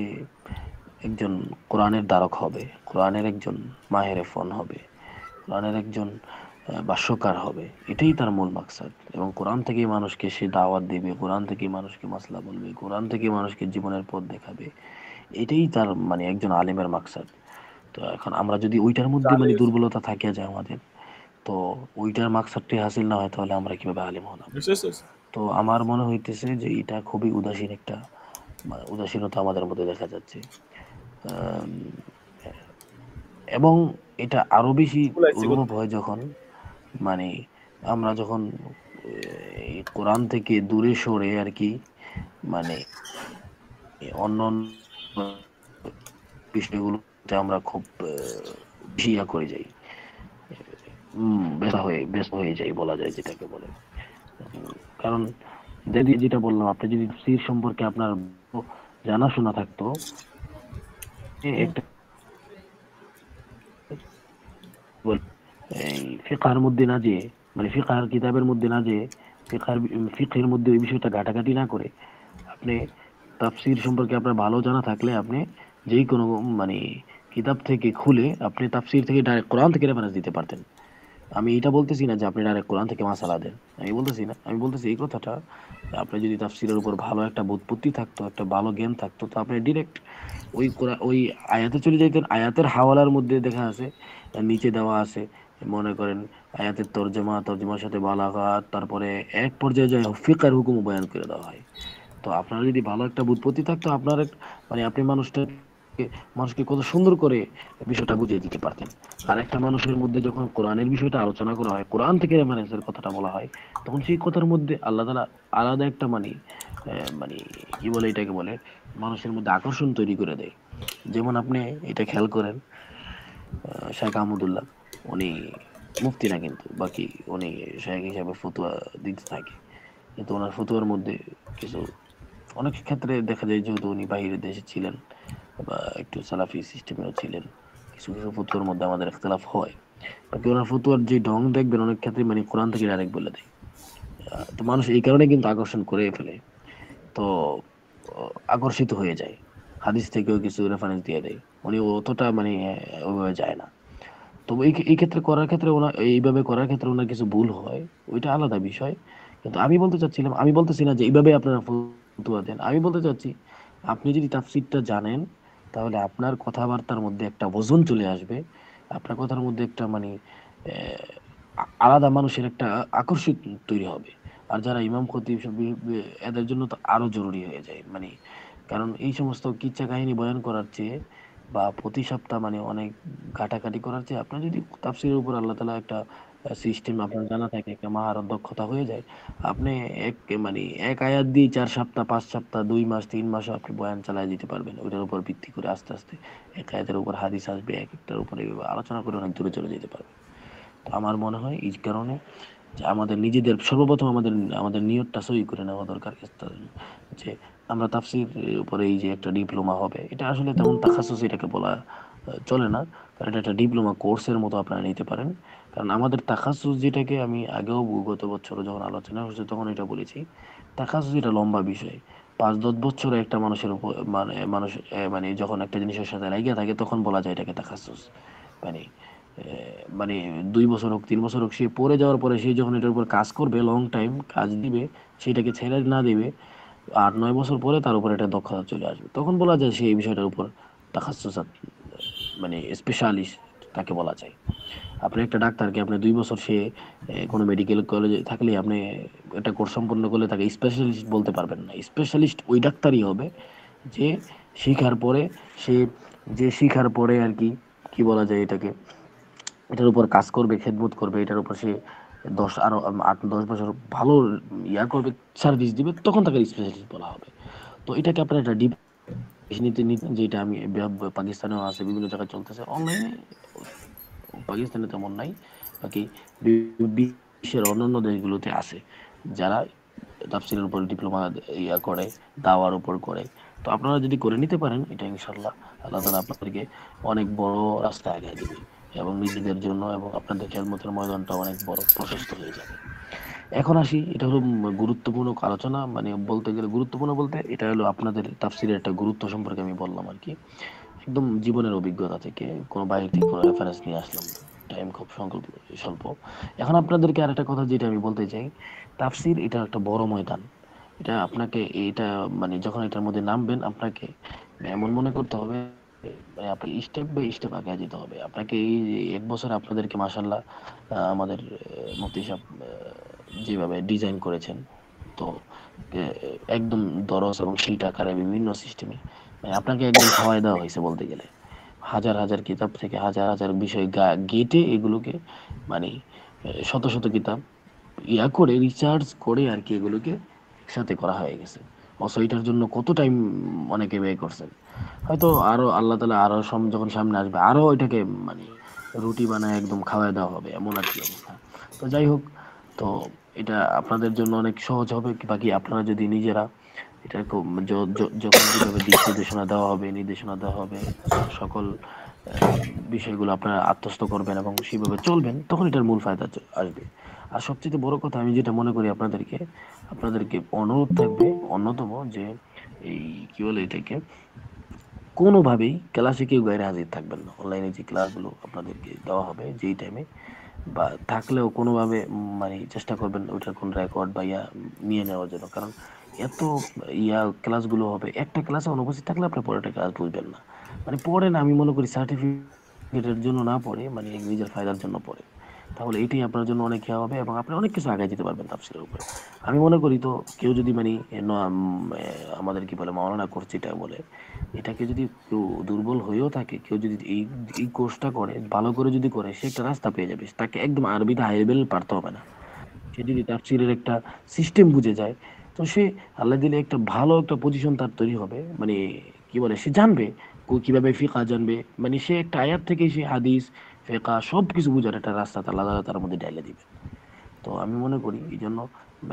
একজন কোরআনের দ্বারক হবে, কোরআনের একজন মাহেরে ফন হবে, কোরআনের একজন ভাষ্যকার হবে, এটাই তার মূল মাকসাদ। এবং কোরআন থেকেই মানুষকে সে দাওয়াত দিবে, কোরআন থেকেই মানুষকে মাসলা বলবে, কোরআন থেকেই মানুষকে জীবনের পথ দেখাবে, এটাই তার মানে একজন আলেমের মাকসাদ। তো এখন আমরা যদি ওইটার মধ্যে মানে জালিস। দুর্বলতা থাকে যায় আমাদের, তো ওইটার মাকসাদটি হাসিল না হয়, তাহলে আমরা কিভাবে আলেম হলাম? বুঝছিস? তো আমার মনে হইতেছে যে এটা খুবই উদাসীন একটা উদাসীনতা আমাদের মধ্যে দেখা যাচ্ছে। আম, এবং এটা আরো বেশি কুলাইছি অনুভব বুঝছি। হয় যখন মানে আমরা যখন এই কোরআন থেকে দূরে সরে আর কি, মানে অন্য অন্য বিষয়গুলোতে আমরা খুব বেশি করে যাই, ব্যস্ত হয়ে যাই বলা যায়, যেটাকে বলে। কারণ যদি যেটা বললাম, আপনি যদি তাফসীর সম্পর্কে আপনার জানাশোনা থাকতো, একটা বল- এই ফিকহার মধ্যে না যে মানে ফিকহার কিতাবের মধ্যে না যে ফিকহের মধ্যে ওই বিষয়টা ঘাটাঘাটি না করে, আপনি তাফসীর সম্পর্কে আপনার ভালো জানা থাকলে আপনি যেই কোনো মানে কিতাব থেকে খুলে আপনি তাফসীর থেকে ডাইরেক্ট কোরআন থেকে রেফারেন্স দিতে পারতেন। আমি এটা বলতেছি না যে আপনি ডাইরেক্ট কোরআন থেকে মাসালা দেন, আমি বলতেছি না, আমি বলতেছি এই কথাটা যে আপনি যদি তাফসীরের উপর ভালো একটা বোধপত্তি থাকতো, একটা ভালো জ্ঞান থাকতো, তো আপনি ডিরেক্ট ওই আয়াতে চলে যাইতেন। আয়াতের হাওয়ালার মধ্যে দেখা আছে, নিচে দেওয়া আছে, মনে করেন আয়াতের তর্জমার সাথে বালাগাত, তারপরে এক পর্যায়ে যায় ফিকহের হুকুম বয়ান করে দেওয়া হয়। তো আপনার যদি ভালো একটা বুৎপত্তি থাকতো, আপনার মানে আপনি মানুষকে কত সুন্দর করে বিষয়টা বুঝিয়ে দিতে পারতেন। আর একটা মানুষের মধ্যে যখন কোরআনের বিষয়টা আলোচনা করা হয়, কোরআন থেকে রেফারেন্সের কথাটা বলা হয়, তখন সেই কথার মধ্যে আল্লাহ তাআলা আলাদা একটা মানে কি বলে এটাকে বলে, মানুষের মধ্যে আকর্ষণ তৈরি করে দেয়। যেমন আপনি এটা খেয়াল করেন, শেখ আহমদুল্লাহ, উনি মুফতি না কিন্তু বাকি উনি শেখ হিসাবে ফতুয়া দিতে থাকে, কিন্তু ওনার ফতুয়ার মধ্যে কিছু অনেক ক্ষেত্রে দেখা যায়, যেহেতু উনি বাইরের দেশে ছিলেন বা একটু সালাফি সিস্টেমেও ছিলেন, কিছু কিছু ফতুয়ার মধ্যে আমাদের ইখতিলাফ হয়। বাকি ওনার ফতুয়ার যে ঢং দেখবেন অনেক ক্ষেত্রে মানে কোরআন থেকে ডাইরেক্ট বলে দেয়। তো মানুষ এই কারণে কিন্তু আকর্ষণ করে ফেলে, তো আকর্ষিত হয়ে যায়, হাদিস থেকেও কিছু রেফারেন্স দিয়ে দেয়, উনি অতটা মানে ওইভাবে যায় না। তো এই ক্ষেত্রে করার ক্ষেত্রে ওনার এইভাবে করার ক্ষেত্রে ওনার কিছু ভুল হয়, ওইটা আলাদা বিষয়। কিন্তু আমি বলতে চাচ্ছিলাম, আমি বলতেছি না যে এইভাবে আপনারা ফতোয়া দেন, আমি বলতে চাচ্ছি আপনি যদি তাফসীরটা জানেন, তাহলে আপনার কথাবার্তার মধ্যে একটা ওজন চলে আসবে, আপনার কথার মধ্যে একটা মানে আলাদা মানুষের একটা আকর্ষণ তৈরি হবে। আর যারা ইমাম খতিব সব এদের জন্য তো আরো জরুরি হয়ে যায়, মানে কারণ এই সমস্ত কিচ্ছা কাহিনী বয়ান করার চেয়ে বা প্রতি সপ্তাহ মানে অনেক ঘাটাঘাটি করার চেয়ে আপনার যদি তাফসীরের উপর আল্লাহ তাআলা একটা সিস্টেম আপনার জানা থাকে, একটা মাহারত দক্ষতা হয়ে যায়, আপনি এক মানে এক আয়াত দিয়ে 4 সপ্তাহ 5 সপ্তাহ 2 মাস 3 মাস আপনি বয়ান চালিয়ে দিতে পারবেন। ওইটার উপর ভিত্তি করে আস্তে আস্তে এক আয়াতের উপর হাদিস আসবে, এক একটার উপরে এভাবে আলোচনা করে অনেক দূরে চলে যেতে পারবে। তো আমার মনে হয় এই কারণে যে আমাদের নিজেদের সর্বপ্রথম আমাদের আমাদের নিয়তটা সই করে নেওয়া দরকার, যে আমরা তাফসীর উপরে এই যে একটা ডিপ্লোমা হবে, এটা আসলে তেমন তাখাসুস এটাকে বলা চলে না, কারণ এটা একটা ডিপ্লোমা কোর্সের মতো আপনারা নিতে পারেন। কারণ আমাদের তাখাসুস যেটাকে আমি আগেও গত বছর যখন আলোচনা হয়েছে তখন এটা বলেছি, তাখাসুস এটা লম্বা বিষয়। 5-10 বছরে একটা মানুষের উপর মানে মানুষ মানে যখন একটা জিনিসের সাথে লাগিয়ে থাকে, তখন বলা যায় এটাকে তাখাসুস। মানে মানে 2 বছর হোক 3 বছর হোক, সে পড়ে যাওয়ার পরে সে যখন এটার উপর কাজ করবে, লং টাইম কাজ দিবে, সেটাকে ছেড়ে না দিবে, 8-9 বছর পরে তার উপর একটা দক্ষতা চলে আসবে, তখন বলা যায় সে এই বিষয়টার উপর তাখাসসুসাত, মানে স্পেশালিস্ট তাকে বলা যায়। আপনি একটা ডাক্তারকে আপনি 2 বছর সে কোনো মেডিকেল কলেজে থাকলে আপনি একটা কোর্স সম্পন্ন করলে তাকে স্পেশালিস্ট বলতে পারবেন না। স্পেশালিস্ট ওই ডাক্তারই হবে যে শিখার পরে, সে যে শিখার পরে আর কি, কি বলা যায় এটাকে, এটার উপর কাজ করবে, খেদমত করবে, এটার উপর সে 8-10 বছর ভালো ইয়া করবে, সার্ভিস দিবে, তখন তাকে স্পেশালিস্ট বলা হবে। তো এটাকে আপনার একটা ডিপ নিতে নিতে, যেটা আমি পাকিস্তানেও আছে, বিভিন্ন জায়গায় চলতেছে, অনলাইনে পাকিস্তানে তেমন নাই, বাকি বিশ্বের অন্যান্য দেশগুলোতে আছে যারা তাফসিরের উপর ডিপ্লোমা ইয়া করে, দাওয়ার উপর করে। তো আপনারা যদি করে নিতে পারেন এটা, ইনশাল্লাহ আল্লাহ তাআলা আপনাদেরকে অনেক বড় রাস্তা আগায় দিবে, এবং নিজেদের জন্য এবং আপনাদের খেদমতের ময়দানটা অনেক বড় প্রশস্ত হয়ে যাবে। এখন আসি, এটা হলো গুরুত্বপূর্ণ আলোচনা, মানে বলতে গেলে গুরুত্বপূর্ণ বলতে এটা হলো আপনাদের তাফসিরের একটা গুরুত্ব সম্পর্কে আমি বললাম আর কি, একদম জীবনের অভিজ্ঞতা থেকে, কোনো বাইরে থেকে কোনো রেফারেন্স নিয়ে আসলাম না, টাইম খুব স্বল্প। এখন আপনাদেরকে আরেকটা কথা যেটা আমি বলতে চাই, তাফসির এটা একটা বড় ময়দান। এটা আপনাকে, এটা মানে যখন এটার মধ্যে নামবেন, আপনাকে এমন মনে করতে হবে, মানে আপনি স্টেপ বাই স্টেপ আগে যেতে হবে আপনাকে। এই যে 1 বছর আপনাদেরকে মাশাআল্লাহ আমাদের মুফতি সাহেব যেভাবে ডিজাইন করেছেন, তো একদম দরস এবং শীট আকারে বিভিন্ন সিস্টেমে, মানে আপনাকে একদম খাওয়াই দেওয়া হয়েছে বলতে গেলে। হাজার হাজার কিতাব থেকে হাজার হাজার বিষয় গেটে এগুলোকে, মানে শত শত কিতাব ইয়া করে রিসার্চ করে আর কি, এগুলোকে একসাথে করা হয়ে গেছে। অবশ্য এটার জন্য কত টাইম অনেকে ব্যয় করছেন, হয়তো আরো আল্লাহ তাআলা আরো যখন সামনে আসবে আরো এটাকে মানে রুটি বানায় একদম খাওয়াই দেওয়া হবে, এমন আর কি অবস্থা। তো যাই হোক, তো এটা আপনাদের জন্য অনেক সহজ হবে। বাকি আপনারা যদি নিজেরা এটা যখন যেভাবে দিক নির্দেশনা দেওয়া হবে, সকল বিষয়গুলো আপনারা আত্মস্থ করবেন এবং সেভাবে চলবেন, তখন এটার মূল ফায়দা আসবে। আর সবচেয়ে বড় কথা আমি যেটা মনে করি, আপনাদেরকে অনুরোধ থাকবে অন্যতম, যে এই কি বলে এটাকে, কোনোভাবেই ক্লাসে কেউ গায়ে হাজির থাকবেন না। অনলাইনে যে ক্লাসগুলো আপনাদেরকে দেওয়া হবে যেই টাইমে, বা থাকলেও কোনোভাবে মানে চেষ্টা করবেন ওইটার কোন রেকর্ড বা ইয়া নিয়ে নেওয়ার জন্য, কারণ এত ক্লাসগুলো হবে, একটা ক্লাসে অনুপস্থিত থাকলে আপনি পরেরটা ক্লাস বুঝবেন না। মানে পড়েন, আমি মনে করি সার্টিফিকেটের জন্য না পড়ে, মানে নিজের ফায়দার জন্য পড়ে, তাহলে এটাই আপনার জন্য অনেক ইয়া হবে, এবং আপনি অনেক কিছু আগে যেতে পারবেন তাফসীরের উপরে। আমি মনে করি, তো কেউ যদি মানে আমাদের কি বলে মাওলানা কোর্স যেটা বলে, এটাকে যদি কেউ দুর্বল হয়েও থাকে, কেউ যদি এই কোর্সটা করে ভালো করে যদি করে, সে একটা রাস্তা পেয়ে যাবে। তাকে একদম আরবিতে হাই লেভেল পারতে হবে না, সে যদি তাফসীরের একটা সিস্টেম বুঝে যায়, তো সে আল্লাহ দিলে একটা ভালো একটা পজিশন তার তৈরি হবে। মানে কি বলে, সে জানবে কিভাবে ফিকা জানবে, মানে সে একটা আয়াত থেকে সে হাদিস ফিকা সব কিছু বুঝার একটা রাস্তা আল্লাহ তাআলা তার মধ্যে ঢেলে দিবে। তো আমি মনে করি এই জন্য,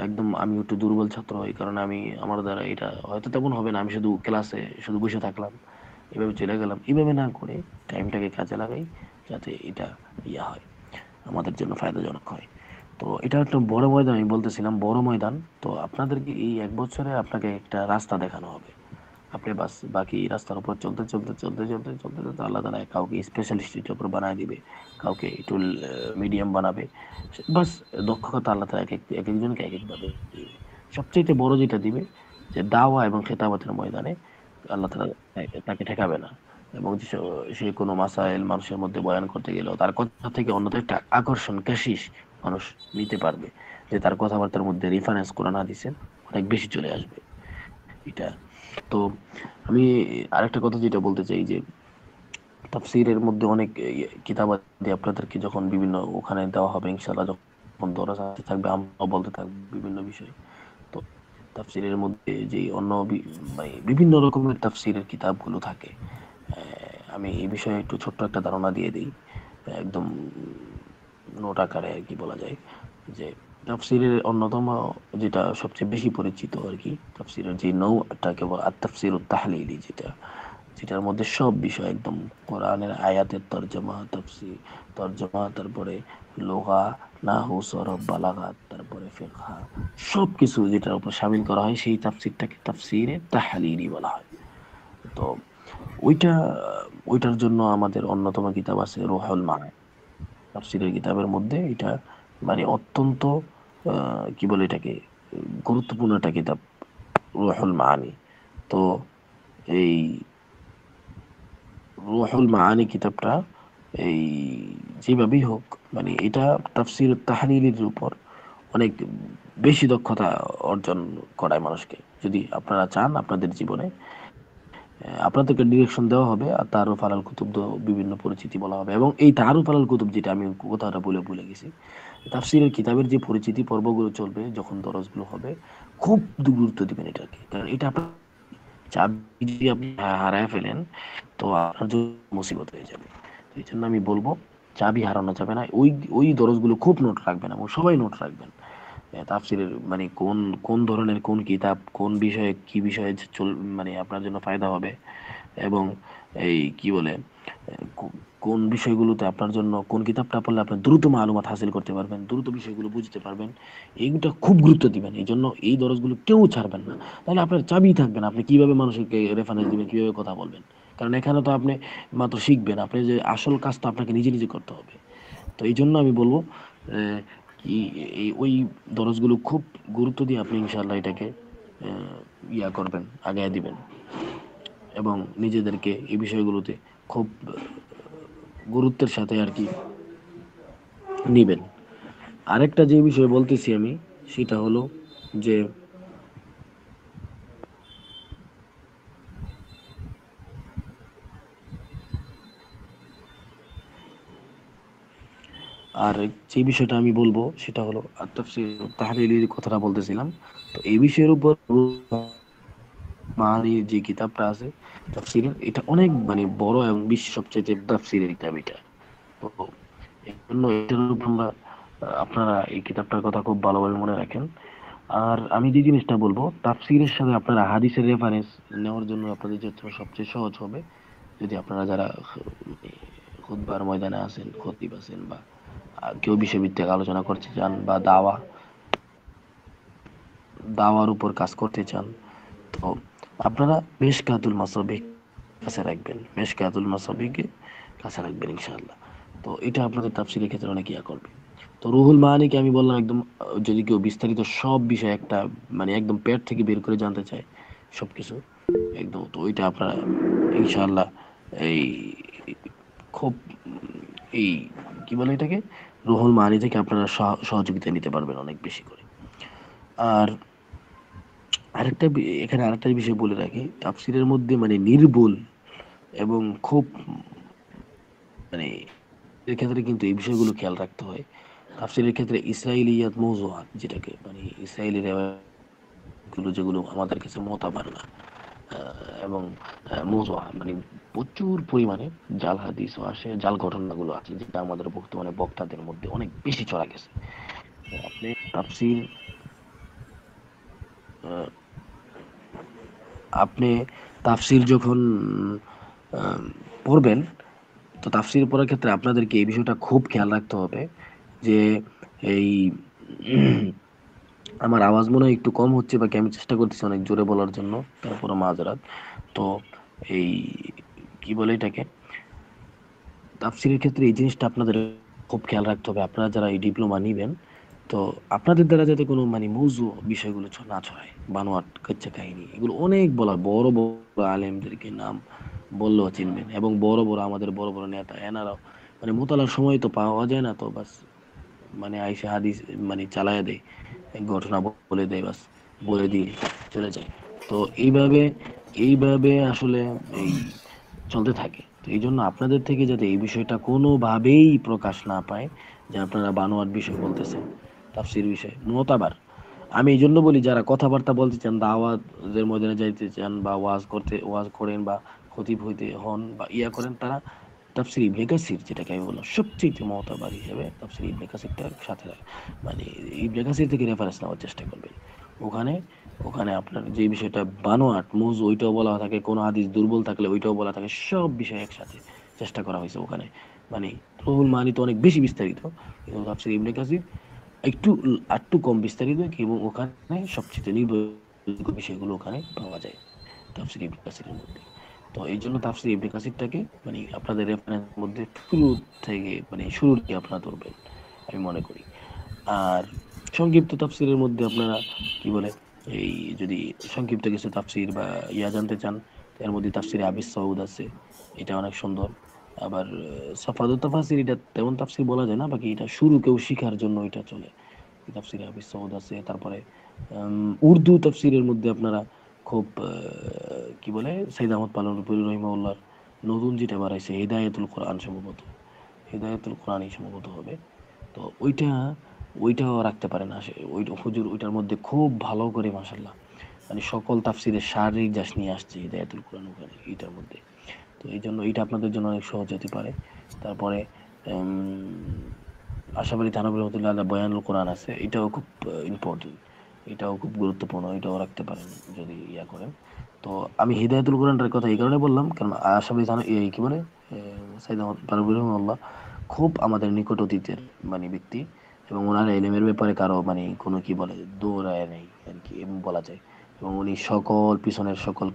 একদম আমি একটু দুর্বল ছাত্র, এই কারণে আমার দ্বারা এটা হয়তো তেমন হবে না, আমি শুধু ক্লাসে শুধু বসে থাকলাম, এভাবে চলে গেলাম, এভাবে না করে টাইমটাকে কাজে লাগাই, যাতে এটা ইয়া হয়, আমাদের জন্য ফায়দাজনক হয়। তো এটা একটা বড় ময়দান, আমি বলতেছিলাম বড় ময়দান। তো আপনাদেরকে এই 1 বছরে আপনাকে একটা রাস্তা দেখানো হবে, আপনি বাস বাকি রাস্তার উপর চলতে চলতে চলতে চলতে চলতে চলতে আল্লাহ তাআলা কাউকে স্পেশালিস্টের উপর বানায় দিবে, কাউকে একটু মিডিয়াম বানাবে, বাস দক্ষতা আল্লাহ তাআলা এক একজনকে এক একভাবে দিবে। সবচেয়ে বড় যেটা দিবে, যে দাওয়া এবং খেতাবাতের ময়দানে আল্লাহ তাআলা তাকে ঠেকাবে না, এবং সে কোনো মাসাইল মানুষের মধ্যে বয়ান করতে গেলেও তার কথা থেকে অন্যদের একটা আকর্ষণ কাশিস মানুষ নিতে পারবে, যে তার কথাবার্তার মধ্যে রেফারেন্স কোরআন হাদিসের অনেক বেশি চলে আসবে এটা। তো আমি আরেকটা কথা যেটা বলতে চাই, যে তাফসীরের মধ্যে অনেক কিতাবাদি আপনাদেরকে যখন বিভিন্ন ওখানে দেওয়া হবে, ইনশাআল্লাহ যখন দরস থাকবে, আমরা বলতে থাকবো বিভিন্ন বিষয়। তো তাফসীরের মধ্যে যে অন্য মানে বিভিন্ন রকমের তাফসীরের কিতাবগুলো থাকে, আমি এই বিষয়ে একটু ছোট্ট একটা ধারণা দিয়ে দিই, একদম নোট আকারে আর কি বলা যায়, যে তাফসীরের অন্যতম যেটা সবচেয়ে বেশি পরিচিত আর কি, তাফসীরের যে নৌটাকে বলা আত-তাফসীরুত তাহলিলি, যেটার মধ্যে সব বিষয় একদম কোরআনের আয়াতের তরজমা, তাফসীর তরজমা, তারপরে লুগা, নাহু, সরফ, বালাগাত, তারপরে ফিকহ, সবকিছু যেটার উপর শামিল করা হয়, সেই তাফসীরটাকে তাফসীরে তাহলিলি বলা হয়। তো ওইটার জন্য আমাদের অন্যতম কিতাব আছে রুহুল মাআনি। তাফসিরের কিতাবের মধ্যে এটা মানে অত্যন্ত কি বলে এটাকে গুরুত্বপূর্ণ একটা কিতাব, রুহুল মাআনি। তো এই রুহুল মাআনি কিতাবটা এই যেভাবেই হোক মানে এটা তাফসির তাহলিলের উপর অনেক বেশি দক্ষতা অর্জন করায় মানুষকে। যদি আপনারা চান আপনাদের জীবনে আপনাদেরকে ডিরেকশন দেওয়া হবে, আর তারুফ আলাল কুতুব বিভিন্ন পরিচিতি বলা হবে। এবং এই তারুফ আলাল কুতুব, যেটা আমি কথাটা ভুলে গেছি, তাফসিরের কিতাবের যে পরিচিতি পর্বগুলো চলবে যখন দরজগুলো হবে, খুব গুরুত্ব দিবেন এটাকে, কারণ এটা আপনার চাবি যদি আপনি হারায় ফেলেন তো আপনার জন্য মুসিবত হয়ে যাবে। তো এই জন্য আমি বলবো চাবি হারানো যাবে না, ওই ওই দরজগুলো খুব নোট রাখবেন এবং সবাই নোট রাখবেন। তাফসিরের মানে কোন কোন ধরনের কোন কিতাব কোন বিষয়ে কি বিষয়ে মানে আপনার জন্য ফায়দা হবে, এবং এই কি বলে কোন বিষয়গুলোতে আপনার জন্য কোন কিতাবটা পড়লে আপনি দ্রুত মালুমাত হাসিল করতে পারবেন, দ্রুত বিষয়গুলো বুঝতে পারবেন, এইগুলো খুব গুরুত্ব দিবেন। এই জন্য এই দরজগুলো কেউ ছাড়বেন না, তাহলে আপনার চাবি থাকবেন আপনি কিভাবে মানুষকে রেফারেন্স দিবেন, কিভাবে কথা বলবেন। কারণ এখানে তো আপনি মাত্র শিখবেন, আপনি যে আসল কাজটা আপনাকে নিজে নিজে করতে হবে। তো এই জন্য আমি বলবো কি এই ওই দরজগুলো খুব গুরুত্ব দিয়ে আপনি ইনশাআল্লাহ এটাকে ইয়া করবেন, আগায় দিবেন এবং নিজেদেরকে এই বিষয়গুলোতে খুব গুরুত্বের সাথে আর কি নিবেন। আরেকটা যে বিষয় বলতেছি আমি সেটা হলো যে আর যে বিষয়টা আমি বলবো সেটা হলো তাফসীর তাহলিলের কথাটা বলতেছিলাম। তো এই বিষয়ের উপর মানির যে কিতাবটা আছে তাফসীরের, এটা অনেক মানে বড় এবং বিশ্বের সবচেয়ে তাফসীরের কিতাব এটা। তো এই জন্য এটার উপর আমরা আপনারা এই কিতাবটার কথা খুব ভালোভাবে মনে রাখেন। আর আমি যে জিনিসটা বলবো, তাফসীরের সাথে আপনারা হাদিসের রেফারেন্স নেওয়ার জন্য আপনাদের জন্য সবচেয়ে সহজ হবে যদি আপনারা যারা খুতবার ময়দানে আছেন, খতিব আছেন, বা কেউ বিষয়ভিত্তিক আলোচনা করতে চান, বা দাওয়ার উপর কাজ করতে চান, তো আপনারা মিশকাতুল মাসাবিহ কাছে রাখবেন, মিশকাতুল মাসাবিহকে কাছে রাখবেন ইনশাআল্লাহ। তো এটা আপনাদের তাফসীরের ক্ষেত্রে অনেক ইয়া করবে। তো রুহুল মাআনিকে আমি বললাম একদম যদি কেউ বিস্তারিত সব বিষয় একটা মানে একদম পেট থেকে বের করে জানতে চায় সবকিছু একদম, তো ওইটা আপনারা ইনশাআল্লাহ এই খুব এই কি বলে এটাকে রুহুল মাআনি থেকে আপনারা সহযোগিতা নিতে পারবেন অনেক বেশি করে। আর এখানে আরেকটা বিষয় বলে রাখি, তাফসীরের মধ্যে মানে নির্ভুল এবং খুব মানে এর ক্ষেত্রে কিন্তু এই বিষয়গুলো খেয়াল রাখতে হয়। তাফসীরের ক্ষেত্রে ইসরাইলিয়াত মওযুআত, যেটাকে মানে ইসরায়েলি রেওয়ায়াতগুলো যেগুলো আমাদের কাছে মোতাবার না, এবং মওযুআ মানে প্রচুর পরিমাণে জাল হাদিসও আসে, জাল ঘটনাগুলো আছে, যেটা আমাদের বর্তমানে বক্তাদের মধ্যে অনেক বেশি ছড়া গেছে। আপনি তাফসীর আহ, আপনি তাফসীর যখন আহ, পড়বেন, তো তাফসীর পড়ার ক্ষেত্রে আপনাদেরকে এই বিষয়টা খুব খেয়াল রাখতে হবে যে এই আমার আওয়াজ মনে হয় একটু কম হচ্ছে, বাকি আমি চেষ্টা করতেছি অনেক জোরে বলার জন্য, তারপরে মাঝরাত। তো এই কি বলে এটাকে তাফসীরের ক্ষেত্রে এই জিনিসটা আপনাদের খুব খেয়াল রাখতে হবে। আপনারা যারা এই ডিপ্লোমা নিবেন, তো আপনাদের দ্বারা যাতে কোনো মানে মৌজু বিষয়গুলো না ছড়ায়, বানোয়াট কাচ্চা কাহিনী এগুলো অনেক বলা, বড় বড় আলেমদেরকে নাম বললেও চিনবেন, এবং বড় বড় আমাদের বড় বড় নেতা এনারাও মানে মোতালার সময় তো পাওয়া যায় না, তো বাস মানে আইসা হাদিস মানে চালায়া দেয়, এক ঘটনা বলে দেয়, বাস বলে দিয়ে চলে যায়। তো এইভাবে আসলে এই চলতে থাকে। তো এই জন্য আপনাদের থেকে যাতে এই বিষয়টা কোনোভাবেই প্রকাশ না পায় যে আপনারা বানোয়াট বিষয় বলতেছেন তাফসীর বিষয় মুতাবার। আমি এই জন্য বলি যারা কথাবার্তা বলতে চান, দাওয়াতের ময়দানে যাইতে চান, বা ওয়াজ করেন, বা খতিব হইতে হন, বা ইয়া করেন, তারা তাফসীর ইবনে কাসির, যেটাকে আমি বললাম সবচেয়ে মুতাবার হিসেবে তাফসীর ইবনে কাসিরটার সাথে মানে ইবনে কাসির থেকে রেফারেন্স নেওয়ার চেষ্টা করবেন। ওখানে ওখানে আপনার যে বিষয়টা বানোয়াট মৌজু ওইটাও বলা থাকে, কোনো হাদিস দুর্বল থাকলে ওইটাও বলা থাকে, সব বিষয় একসাথে চেষ্টা করা হয়েছে ওখানে। মানে রুহুল মাআনি তো অনেক বেশি বিস্তারিত, কিন্তু তাফসীর ইবনে কাসির একটু কম বিস্তারিত, এবং ওখানে সবচেয়ে নির্ভরযোগ্য বিষয়গুলো ওখানে পাওয়া যায় তাফসীর ইবনে কাসিরের মধ্যে। তো এই জন্য তাফসির ইবনে কাসিরটাকে মানে আপনাদের রেফারেন্স মধ্যে শুরু থেকে মানে শুরু থেকে আপনারা ধরবেন আমি মনে করি। আর সংক্ষিপ্ত তাফসিরের মধ্যে আপনারা কি বলে এই যদি সংক্ষিপ্ত কিছু তাফসির বা জানতে চান, এর মধ্যে তাফসিরে আবিস সৌদ আছে, এটা অনেক সুন্দর। আবার সফাদুত তাফসির, এটা তেমন তাফসির বলা যায় না, বাকি এটা শুরু কেউ শিখার জন্য এটা চলে। তাফসিরে আবিস সৌদ আছে। তারপরে উর্দু তাফসিরের মধ্যে আপনারা খুব কি বলে সাইদ আহমদ পালনপুরি রহিমাউল্লাহর নতুন যেটা বাড়াইছে হিদায়াতুল কোরআন, সম্ভবত হিদায়াতুল কোরআনই সম্ভবত হবে। তো ওইটাও রাখতে পারেন। ওইটা হুজুর ওইটার মধ্যে খুব ভালো করে মাশাআল্লাহ মানে সকল তাফসিরের শারীরিক জাস নিয়ে আসছে হিদায়াতুল কোরআন ওখানে এইটার মধ্যে। তো এই জন্য এটা আপনাদের জন্য অনেক সহজ হতে পারে। তারপরে আশাবাড়ি থানবী রহমতুল্লাহ আলাইহি বয়ানুল কোরআন আছে, এটাও খুব ইম্পর্টেন্ট, এটাও খুব গুরুত্বপূর্ণ, এটাও রাখতে পারেন যদি করেন। তো আমি হিদায়াতুল কোরআনটার কথা এই কারণে বললাম, কারণ আশাবাড়ি কি বলে সাইদ আহমদ পালনপুরি রহিমাহুল্লাহ খুব আমাদের নিকট অতীতের মানে ব্যক্তি, এবং ওনার এলেমের ব্যাপারে কারো মানে কোনো কি বলে দৌড়ায় নেই আর কি বলা যায়। এবং উনি পিছনের সকল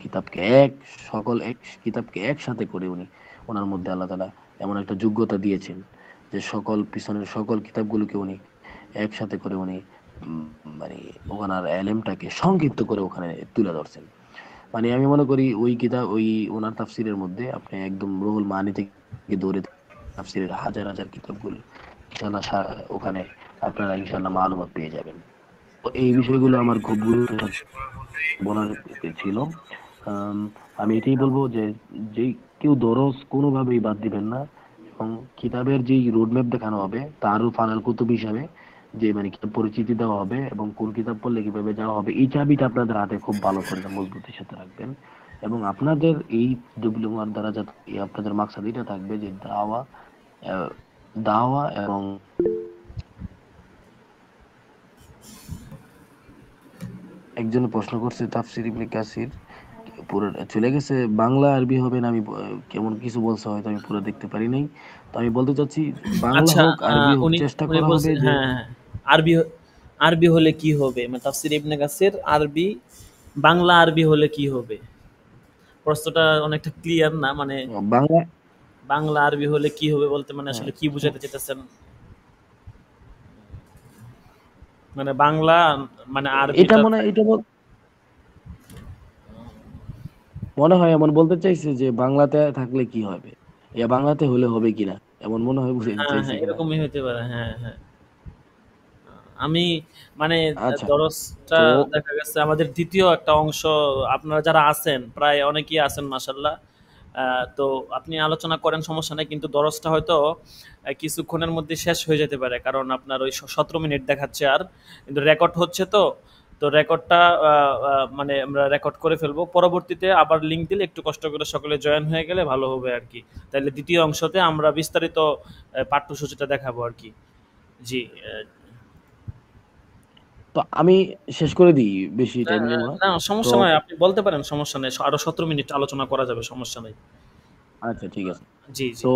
কিতাবকে একসাথে করে উনি ওনার মধ্যে আল্লাহ তাআলা এমন একটা যোগ্যতা দিয়েছেন যে পিছনের সকল কিতাবগুলোকে উনি একসাথে করে উনি মানে ওনার এলেমটাকে সংক্ষিপ্ত করে ওখানে তুলে ধরছেন। মানে আমি মনে করি ওই ওনার তাফসিরের মধ্যে আপনি একদম রুহুল মানি থেকে দৌড়ে তাফসিরের হাজার হাজার কিতাবগুলো ইনশাআল্লাহ ওখানে আপনারা ইনশাআল্লাহ মালুমাত পেয়ে যাবেন। তো এই বিষয়গুলো আমার খুব গুরুত্ব বলার ছিল। আমি এটাই বলবো যে কেউ দরস কোনোভাবেই বাদ দিবেন না, এবং কিতাবের যেই রোডম্যাপ দেখানো হবে তারও ফানাল কুতুব হিসাবে যে মানে কিতাব পরিচিতি দেওয়া হবে এবং কোন কিতাব পড়লে কিভাবে যাওয়া হবে, এই চাবিটা আপনাদের হাতে খুব ভালো করে মজবুতির সাথে রাখবেন। এবং আপনাদের এই ডিপ্লোমার দ্বারা যাতে আপনাদের মাকসাদ এটা থাকবে যে দাওয়া এবং একজন প্রশ্ন করছে তাফসির ইবনে কাসির পুরো চলে গেছে, বাংলা আরবি হবে না, আমি কেমন কিছু বলছে হয়তো আমি পুরো দেখতে পারি নাই। তো আমি বলতে চাচ্ছি বাংলা আচ্ছা, হোক আরবি হোক উনি চেষ্টা উনি করা বলছে হবে যে হ্যাঁ, হ্যাঁ, আরবি আরবি হলে কি হবে, মানে তাফসির ইবনে কাসির আরবি, বাংলা আরবি হলে কি হবে? প্রশ্নটা অনেকটা ক্লিয়ার না, মানে বাংলা বাংলা আরবি হলে কি হবে বলতে মানে আসলে কি বুঝাতে চাইতেছেন? মানে বাংলা মানে এটা আরবিটা মনে হয় এমন বলতে চাইছে যে বাংলাতে থাকলে কি হবে, বাংলাতে হলে হবে কিনা, এমন মনে হয় বুঝাতে হ্যাঁ, চাইছে হ্যাঁ, কিনা। এরকমই হতে পারে। হ্যাঁ, হ্যাঁ। আমি মানে আচ্ছা, দরসটা তো দেখা গেছে আমাদের দ্বিতীয় একটা অংশ, আপনারা যারা আছেন প্রায় অনেকেই আছেন মাশাআল্লাহ। তো আপনি আলোচনা করেন, সমস্যা নাই, কিন্তু দরসটা হয়তো কিছুক্ষণের মধ্যে শেষ হয়ে যেতে পারে, কারণ আপনার ওই 17 মিনিট দেখাচ্ছে, আর কিন্তু রেকর্ড হচ্ছে, তো রেকর্ডটা মানে আমরা রেকর্ড করে ফেলবো, পরবর্তীতে আবার লিঙ্ক দিলে একটু কষ্ট করে সকলে জয়েন হয়ে গেলে ভালো হবে আর কি। তাহলে দ্বিতীয় অংশতে আমরা বিস্তারিত পাঠ্যসূচিটা দেখাবো আর কি। জি। তো আমি শেষ করে দিই, বেশি টাইম নেব না। না, তো সমস্যা নাই, আপনি বলতে পারেন, সমস্যা নেই, আরো 17 মিনিট আলোচনা করা যাবে, সমস্যা নেই। আচ্ছা ঠিক আছে। জি, জি। তো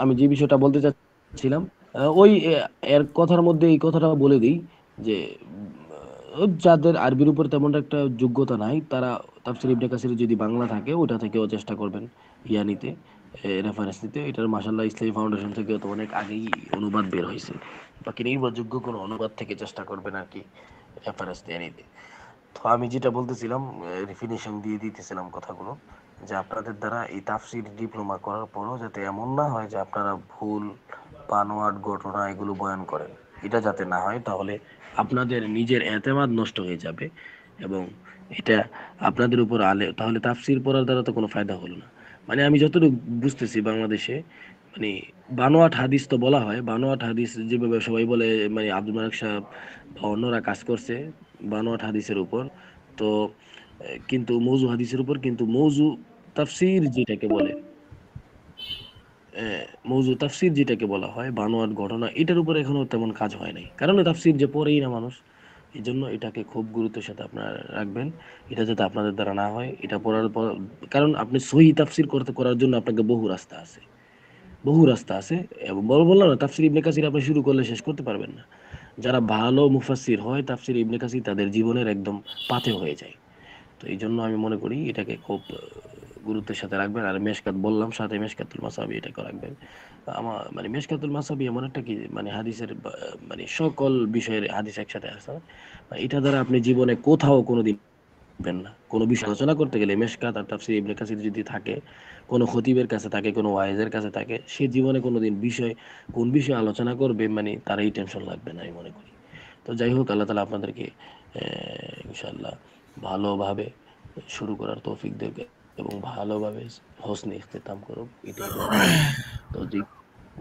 আমি যে বিষয়টা বলতে চাচ্ছিলাম ওই এর কথার মধ্যে এই কথাটা বলে দিই যে যাদের আরবির উপর তেমন একটা যোগ্যতা নাই তারা তাফসীর ইবনে কাসির যদি বাংলা থাকে ওটা থেকেও চেষ্টা করবেন নিতে, রেফারেন্স নিতে। এটার মাশাআল্লাহ ইসলামী ফাউন্ডেশন থেকে তো অনেক আগেই অনুবাদ বের হয়েছে, বাকি নির্ভরযোগ্য কোনো অনুবাদ থেকে চেষ্টা করবেন আর কি রেফারেন্স নিতে। তো আমি যেটা বলতেছিলাম রিফিনিশন দিয়ে দিতেছিলাম কথাগুলো, যে আপনাদের দ্বারা এই তাফসীর ডিপ্লোমা করার পরও যাতে এমন না হয় যে আপনারা ভুল বানোয়াট ঘটনা এগুলো বয়ান করেন, এটা যাতে না হয়, তাহলে আপনাদের নিজের এতেমাদ নষ্ট হয়ে যাবে এবং এটা আপনাদের উপর তাহলে তাফসীর পড়ার দ্বারা তো কোনো ফায়দা হলো না। মানে আমি যতটুকু বুঝতেছি বাংলাদেশে মানে বানোয়াট হাদিস তো বলা হয়, বানোয়াট হাদিস যেভাবে সবাই বলে, মানে আব্দুল মালিক সাহেব বা অন্যরা কাজ করছে বানোয়াট হাদিসের উপর। তো কিন্তু মৌজু হাদিসের উপর, কিন্তু মৌজু তাফসীর যেটাকে বলে মৌজু তাফসীর যেটাকে বলা হয় বানোয়াট ঘটনা, এটার উপর এখনো তেমন কাজ হয় নাই, কারণ তাফসীর যে পড়েই না মানুষ। এই জন্য এটাকে খুব গুরুত্বের সাথে আপনারা রাখবেন, এটা যাতে আপনাদের দ্বারা না হয়। এটা পড়ার পর, কারণ আপনি সহি তাফসীর করার জন্য আপনাকে বহু রাস্তা আছে এবং বললাম না তাফসীর ইবনে কাসির আপনি শুরু করলে শেষ করতে পারবেন না। যারা ভালো মুফাসসির হয় তাফসীর ইবনে কাসির তাদের জীবনের একদম পাথে হয়ে যায়। তো এই জন্য আমি মনে করি এটাকে খুব গুরুত্বের সাথে রাখবেন। আর মেশকাত বললাম, সাথে মেশকাতুল মাসাবি এটাকে রাখবেন। আমার মানে মেশকাতুল মাসাবি এমন একটা কি মানে হাদিসের মানে সকল বিষয়ের হাদিস একসাথে আছে। এটা দ্বারা আপনি জীবনে কোথাও কোনোদিন পাবেন না। কোনো বিষয় আলোচনা করতে গেলে মেশকাত আর তাফসীর ইবনে কাসির যদি থাকে, কোনো খতিবের কাছে থাকে, কোনো ওয়াইজের কাছে থাকে, সে জীবনে কোনোদিন কোন বিষয় আলোচনা করবে মানে তার এই টেনশন লাগবে না আমি মনে করি। তো যাই হোক, আল্লাহ তাআলা আপনাদেরকে ইনশাআল্লাহ ভালোভাবে শুরু করার তৌফিক দেবে এবং ভালোভাবে হোসনে ইখতিতাম করুক, এটাই দোয়া করি। তো যে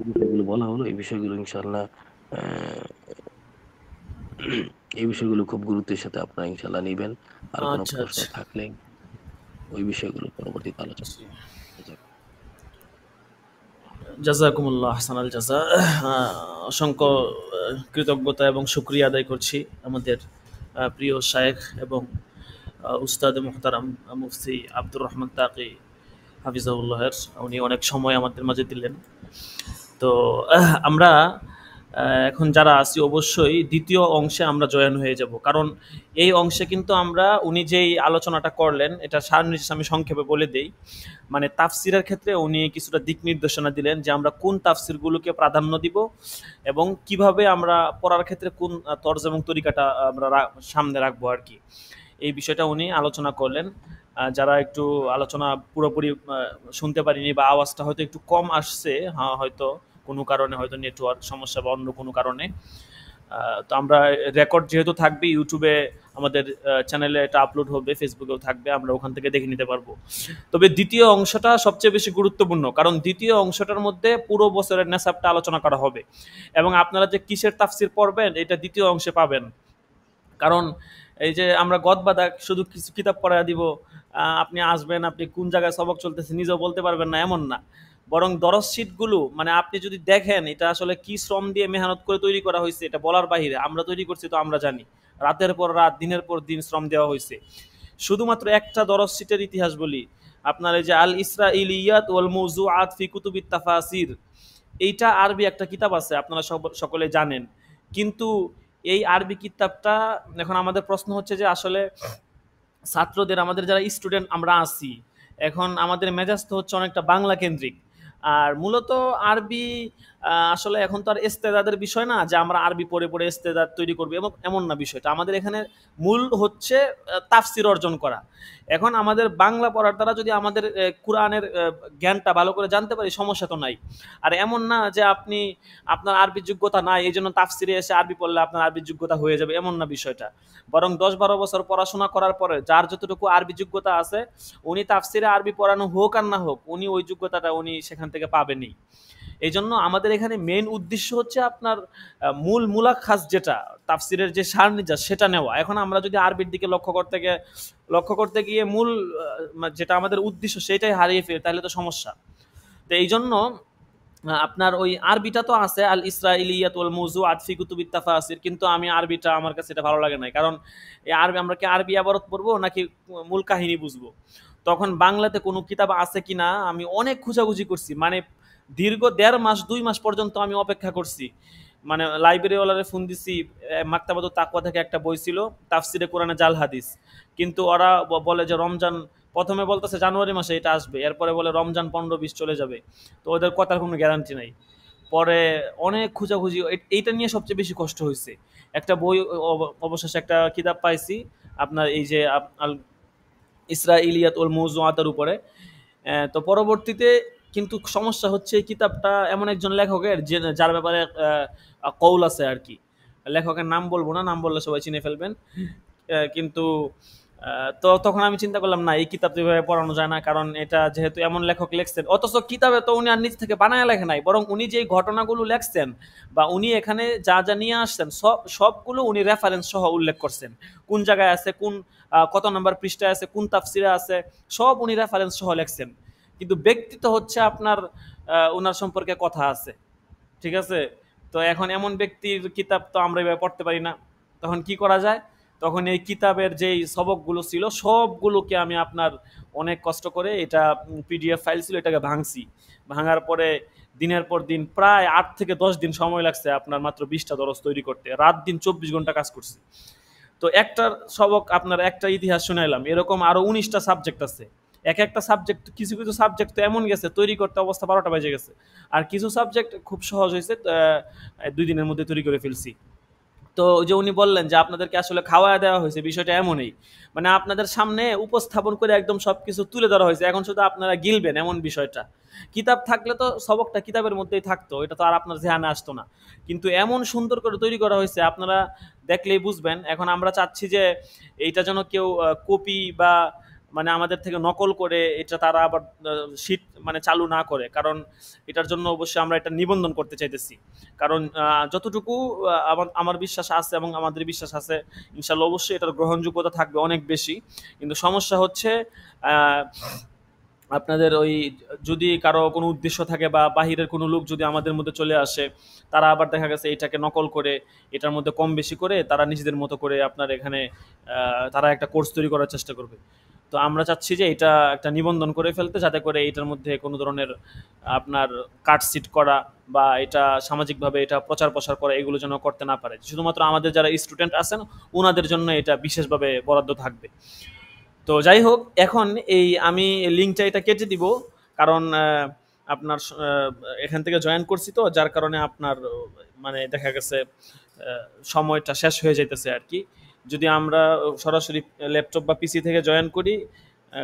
বিষয়গুলো বলা হলো এই বিষয়গুলো ইনশাআল্লাহ এই বিষয়গুলো খুব গুরুত্বের সাথে আপনারা ইনশাআল্লাহ নেবেন। আর কোনো আচ্ছা প্রশ্ন আচ্ছা থাকলে ওই বিষয়গুলো পরবর্তীতে আলোচনা জি। করব। জাযাকুমুল্লাহ আহসানাল জাযা। অসংখ্য কৃতজ্ঞতা এবং শুকরিয়া আদায় করছি আমাদের প্রিয় শায়েখ এবং উস্তাদ মুহতারাম মুফতি আব্দুর রহমান তাকি হাফিজাহুল্লাহের। উনি অনেক সময় আমাদের মাঝে দিলেন। তো আমরা এখন যারা আছি অবশ্যই দ্বিতীয় অংশে আমরা জয়েন হয়ে যাব, কারণ এই অংশে কিন্তু আমরা উনি যেই আলোচনাটা করলেন এটা সারনির্দেশ আমি সংক্ষেপে বলে দেই। মানে তাফসিরের ক্ষেত্রে উনি কিছুটা দিক নির্দেশনা দিলেন যে আমরা কোন তাফসিরগুলোকে প্রাধান্য দিব এবং কিভাবে আমরা পড়ার ক্ষেত্রে কোন তর্জ এবং তরিকাটা আমরা সামনে রাখবো আর কি। এই বিষয়টা উনি আলোচনা করলেন। যারা একটু আলোচনা পুরোপুরি শুনতে পারিনি বা আওয়াজটা হয়তো একটু কম আসছে, হয়তো কোনো কারণে, হয়তো নেটওয়ার্ক সমস্যা বা অন্য কোনো কারণে, তো আমরা রেকর্ড যেহেতু থাকবে ইউটিউবে আমাদের চ্যানেলে এটা আপলোড হবে, ফেসবুকেও থাকবে, আমরা ওখান থেকে দেখে নিতে পারবো। তবে দ্বিতীয় অংশটা সবচেয়ে বেশি গুরুত্বপূর্ণ, কারণ দ্বিতীয় অংশটার মধ্যে পুরো বছরের নেসাবটা আলোচনা করা হবে এবং আপনারা যে কিসের তাফসির পড়বেন এটা দ্বিতীয় অংশে পাবেন। কারণ এই যে আমরা গদবাদা শুধু কিছু কিতাব পড়ায় দিব, আপনি আসবেন, আপনি কোন জায়গায় সবক চলতেছে নিজেও বলতে পারবেন না, এমন না। বরং দরজ শিটগুলো মানে আপনি যদি দেখেন এটা আসলে কি শ্রম দিয়ে মেহনত করে তৈরি করা হয়েছে এটা বলার বাহিরে। আমরা তৈরি করছি তো আমরা জানি, রাতের পর রাত দিনের পর দিন শ্রম দেওয়া হয়েছে। শুধুমাত্র একটা দরজ শিটের ইতিহাস বলি, আপনার এই যে আল ইসরাইলিয়াত ওয়াল মাওযুআত ফি কুতুবিত তাফাসির, এইটা আরবি একটা কিতাব আছে, আপনারা সকলে জানেন। কিন্তু এই আরবি কিতাবটা এখন আমাদের প্রশ্ন হচ্ছে যে আসলে ছাত্রদের, আমাদের যারা স্টুডেন্ট আমরা আছি এখন, আমাদের মেজাজ তো হচ্ছে অনেকটা বাংলা কেন্দ্রিক। আর মূলত আরবি আসলে এখন তো আর ইস্তেদাদের বিষয় না যে আমরা আরবি পড়ে পড়ে ইস্তেদাদ তৈরি করবো, এবং এমন না বিষয়টা। আমাদের এখানে মূল হচ্ছে তাফসির অর্জন করা। এখন আমাদের বাংলা পড়ার দ্বারা যদি আমাদের কোরআনের জ্ঞানটা ভালো করে জানতে পারি সমস্যা তো নাই। আর এমন না যে আপনার আরবির যোগ্যতা নাই এই জন্য তাফসিরে এসে আরবি পড়লে আপনার আরবির যোগ্যতা হয়ে যাবে, এমন না বিষয়টা। বরং 10-12 বছর পড়াশোনা করার পরে যার যতটুকু আরবি যোগ্যতা আছে, উনি তাফসিরে আরবি পড়ানো হোক আর না হোক, উনি ওই যোগ্যতাটা উনি সেখান থেকে পাবেনই। এই জন্য আমাদের এখানে মেইন উদ্দেশ্য হচ্ছে আপনার মূলাখাস যেটা তাফসিরের যে সারনিজাত সেটা নেওয়া। এখন আমরা যদি আরবির দিকে লক্ষ্য করতে গিয়ে মূল যেটা আমাদের উদ্দেশ্য সেটাই হারিয়ে ফেলি, তাহলে তো সমস্যা। তো এই জন্য আপনার ওই আরবিটা তো আছে আল ইসরাইলিয়াত ওয়াল মাওযুআত ফি কুতুবিত তাফাসির, কিন্তু আমি আরবিটা, আমার কাছে এটা ভালো লাগে না। কারণ এই আরবি, আমরা কি আরবি ইবারত পড়বো নাকি মূল কাহিনী বুঝবো? তখন বাংলাতে কোনো কিতাব আছে কিনা আমি অনেক খোঁজাখুঁজি করছি, মানে দীর্ঘ 1.5 মাস 2 মাস পর্যন্ত আমি অপেক্ষা করছি। মানে লাইব্রেরিওয়ালারে ফোন দিছি, মাকতাবাতুত তাকওয়া থেকে একটা বই ছিল তাফসিরে কোরআনে জাল হাদিস, কিন্তু ওরা বলে যে রমজান, প্রথমে বলতেছে জানুয়ারি মাসে এটা আসবে, এরপরে বলে রমজান 15-20 চলে যাবে, তো ওদের কথার কোনো গ্যারান্টি নাই। পরে অনেক খোঁজাখুঁজি, এইটা নিয়ে সবচেয়ে বেশি কষ্ট হয়েছে। একটা বই অবশেষে একটা কিতাব পাইছি আপনার এই যে আল ইসরাইলিয়াত ওয়াল মাওযুআতের উপরে। তো পরবর্তীতে কিন্তু সমস্যা হচ্ছে এই কিতাবটা এমন একজন লেখকের যার ব্যাপারে কৌল আছে আর কি। লেখকের নাম বলবো না, নাম বললে সবাই চিনে ফেলবেন। কিন্তু তো তখন আমি চিন্তা করলাম না, এই কিতাব এভাবে পড়ানো যায় না, কারণ এটা যেহেতু এমন লেখক লেখছেন, অথচ কিতাবে তো উনি আর নিজ থেকে বানায় লেখে নাই, বরং উনি যে ঘটনাগুলো লেখছেন বা উনি এখানে যা যা নিয়ে আসছেন সবগুলো উনি রেফারেন্স সহ উল্লেখ করছেন, কোন জায়গায় আছে, কত নাম্বার পৃষ্ঠায় আছে, কোন তাফসিরে আছে, সব উনি রেফারেন্স সহ লেখছেন। কিন্তু ব্যক্তিত্ব হচ্ছে আপনার ওনার সম্পর্কে কথা আছে, ঠিক আছে? তো এখন এমন ব্যক্তির কিতাব তো আমরা এভাবে পড়তে পারি না, তখন কি করা যায়? তখন এই কিতাবের যেই সবকগুলো ছিল সবগুলোকে আমি আপনার অনেক কষ্ট করে, এটা পিডিএফ ফাইল ছিল, এটাকে ভাঙার পরে দিনের পর দিন প্রায় 8 থেকে 10 দিন সময় লাগছে আপনার মাত্র 20টা দরজ তৈরি করতে, রাত দিন 24 ঘন্টা কাজ করছি। তো তো একটা সবক আপনার একটা ইতিহাস শুনাইলাম, এরকম আরো 19টা সাবজেক্ট আছে। এক একটা সাবজেক্ট, কিছু কিছু সাবজেক্ট তো এমন গেছে তৈরি করতে অবস্থা 12টা বেজে গেছে, আর কিছু সাবজেক্ট খুব সহজ হয়েছে, 2 দিনের মধ্যে তৈরি করে ফেলছি। তো ওই যে উনি বললেন যে আপনাদেরকে আসলে খাওয়ায় দেওয়া হয়েছে, বিষয়টা এমনই, মানে আপনাদের সামনে উপস্থাপন করে একদম সবকিছু তুলে ধরা হয়েছে, এখন শুধু আপনারা গিলবেন এমন বিষয়টা। কিতাব থাকলে তো সবকটা কিতাবের মধ্যেই থাকতো, এটা তো আর আপনার ধ্যানে আসতো না, কিন্তু এমন সুন্দর করে তৈরি করা হয়েছে আপনারা দেখলেই বুঝবেন। এখন আমরা চাচ্ছি যে এইটা যেন কেউ কপি বা মানে আমাদের থেকে নকল করে এটা তারা আবার শীট মানে চালু না করে, কারণ এটার জন্য অবশ্যই আমরা এটা নিবন্ধন করতে চাইতেছি। কারণ যতটুকু আমার বিশ্বাস আছে এবং আমাদের বিশ্বাস আছে ইনশাল্লাহ অবশ্যই এটার গ্রহণযোগ্যতা থাকবে অনেক বেশি। কিন্তু সমস্যা হচ্ছে আপনাদের ওই যদি কারো কোনো উদ্দেশ্য থাকে বা বাহিরের কোনো লোক যদি আমাদের মধ্যে চলে আসে, তারা আবার দেখা গেছে এটাকে নকল করে এটার মধ্যে কম বেশি করে তারা নিজেদের মতো করে আপনার এখানে তারা একটা কোর্স তৈরি করার চেষ্টা করবে। তো আমরা চাচ্ছি যে এটা একটা নিবন্ধন করে ফেলতে, যাতে করে এটার মধ্যে কোনো ধরনের আপনার কাটসিট করা বা এটা সামাজিকভাবে এটা প্রচার প্রসার করা এগুলো যেন করতে না পারে। শুধুমাত্র আমাদের যারা স্টুডেন্ট আছেন ওনাদের জন্য এটা বিশেষভাবে বরাদ্দ থাকবে। তো যাই হোক, এখন এই আমি লিঙ্কটা এটা কেটে দিব, কারণ আপনার এখান থেকে জয়েন করছি তো, যার কারণে আপনার মানে দেখা গেছে সময়টা শেষ হয়ে যাইতেছে আর কি। যদি আমরা সরাসরি ল্যাপটপ বা পিসি থেকে জয়েন করি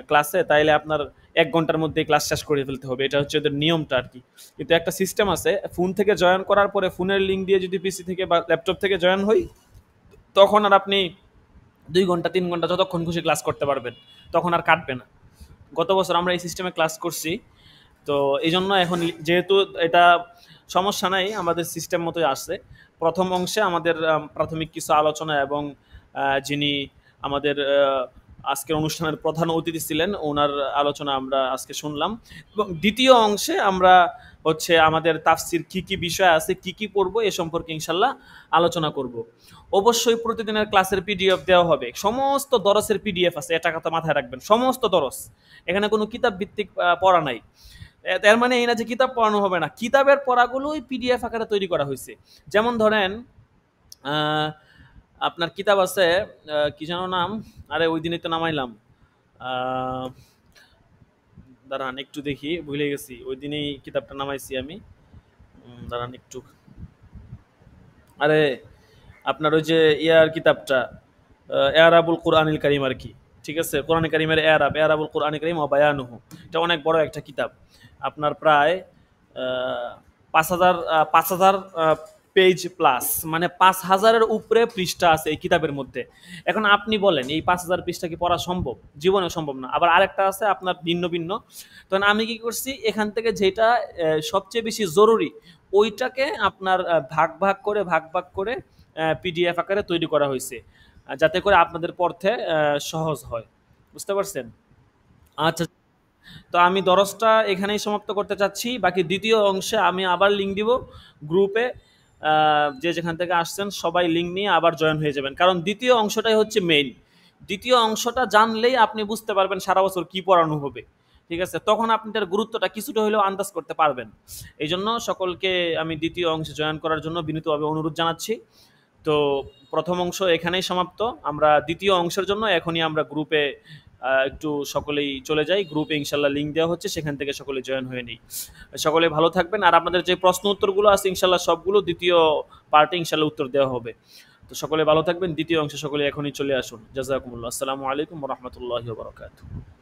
ক্লাসে, তাইলে আপনার 1 ঘন্টার মধ্যে ক্লাস শেষ করে ফেলতে হবে, এটা হচ্ছে ওদের নিয়মটা আর কি। কিন্তু একটা সিস্টেম আছে, ফোন থেকে জয়েন করার পরে ফোনের লিঙ্ক দিয়ে যদি পিসি থেকে বা ল্যাপটপ থেকে জয়েন হই, তখন আর আপনি 2 ঘন্টা 3 ঘন্টা যতক্ষণ খুশি ক্লাস করতে পারবেন, তখন আর কাটবে না। গত বছর আমরা এই সিস্টেমে ক্লাস করছি, তো এই জন্য এখন যেহেতু এটা সমস্যা নাই, আমাদের সিস্টেম মতোই আসছে। প্রথম অংশে আমাদের প্রাথমিক কিছু আলোচনা এবং যিনি আমাদের আজকের অনুষ্ঠানের প্রধান অতিথি ছিলেন ওনার আলোচনা আমরা আজকে শুনলাম, এবং দ্বিতীয় অংশে আমরা হচ্ছে আমাদের তাফসির কি কি বিষয় আছে, কি কি পড়বো এ সম্পর্কে ইনশাল্লাহ আলোচনা করব। অবশ্যই প্রতিদিনের ক্লাসের পিডিএফ দেওয়া হবে, সমস্ত দরসের পিডিএফ আছে, এটা কথা মাথায় রাখবেন, সমস্ত দরস, এখানে কোনো কিতাব ভিত্তিক পড়া নাই। এর মানে এই না যে কিতাব পড়ানো হবে না, কিতাবের পড়াগুলোই পিডিএফ আকারে তৈরি করা হয়েছে। যেমন ধরেন আপনার কিতাব আছে কি যেন নাম, আরে ওই দিনই তো নামাইলাম, দাঁড়ান একটু দেখি, ভুলে গেছি, ওই দিনেই কিতাবটা নামাইছি আমি, দাঁড়ান একটু, আরে আপনার ওই যে ইয়ার কিতাবটা এরাবুল কোরআনিল কারীম আর কি, ঠিক আছে, কোরআন কারীমের এরাবুল কোরআনিল কারীম ওয়া বায়ানুহু, এটা অনেক বড় একটা কিতাব, আপনার প্রায় 5000 পেজ প্লাস, মানে 5000-এর উপরে পৃষ্ঠা আছে এই কিতাবের মধ্যে। এখন আপনি বলেন এই 5000 পৃষ্ঠা কি পড়া সম্ভব? জীবনে সম্ভব না। আবার আরেকটা আছে আপনার ভিন্ন ভিন্ন, তখন আমি কি করছি, এখান থেকে যেটা সবচেয়ে বেশি জরুরি ওইটাকে আপনার ভাগ ভাগ করে পিডিএফ আকারে তৈরি করা হয়েছে, যাতে করে আপনাদের পড়তে সহজ হয়। বুঝতে পারছেন? আচ্ছা, তো আমি দরসটা এখানেই সমাপ্ত করতে চাচ্ছি। বাকি দ্বিতীয় অংশে আমি আবার লিঙ্ক দিব গ্রুপে, যে যেখান থেকে আসছেন সবাই লিঙ্ক নিয়ে আবার জয়েন হয়ে যাবেন, কারণ দ্বিতীয় অংশটাই হচ্ছে মেইন। দ্বিতীয় অংশটা জানলেই আপনি বুঝতে পারবেন সারা বছর কি পড়ানো হবে, ঠিক আছে, তখন আপনি তার গুরুত্বটা কিছুটা হলেও আন্দাজ করতে পারবেন। এই জন্য সকলকে আমি দ্বিতীয় অংশে জয়েন করার জন্য বিনীতভাবে অনুরোধ জানাচ্ছি। তো প্রথম অংশ এখানেই সমাপ্ত, আমরা দ্বিতীয় অংশের জন্য এখনই আমরা গ্রুপে একটু সকলেই চলে যাই, গ্রুপে ইনশাল্লাহ লিঙ্ক দেওয়া হচ্ছে, সেখান থেকে সকলে জয়েন হয়ে নিই। সকলে ভালো থাকবেন, আর আপনাদের যে প্রশ্ন উত্তরগুলো আছে ইনশাল্লাহ সবগুলো দ্বিতীয় পার্টে ইনশাল্লাহ উত্তর দেওয়া হবে। তো সকলে ভালো থাকবেন, দ্বিতীয় অংশে সকলে এখনই চলে আসুন। জাযাকুমুল্লাহ। আসসালামু আলাইকুম ওয়া রাহমাতুল্লাহি ওয়া বারাকাতুহু।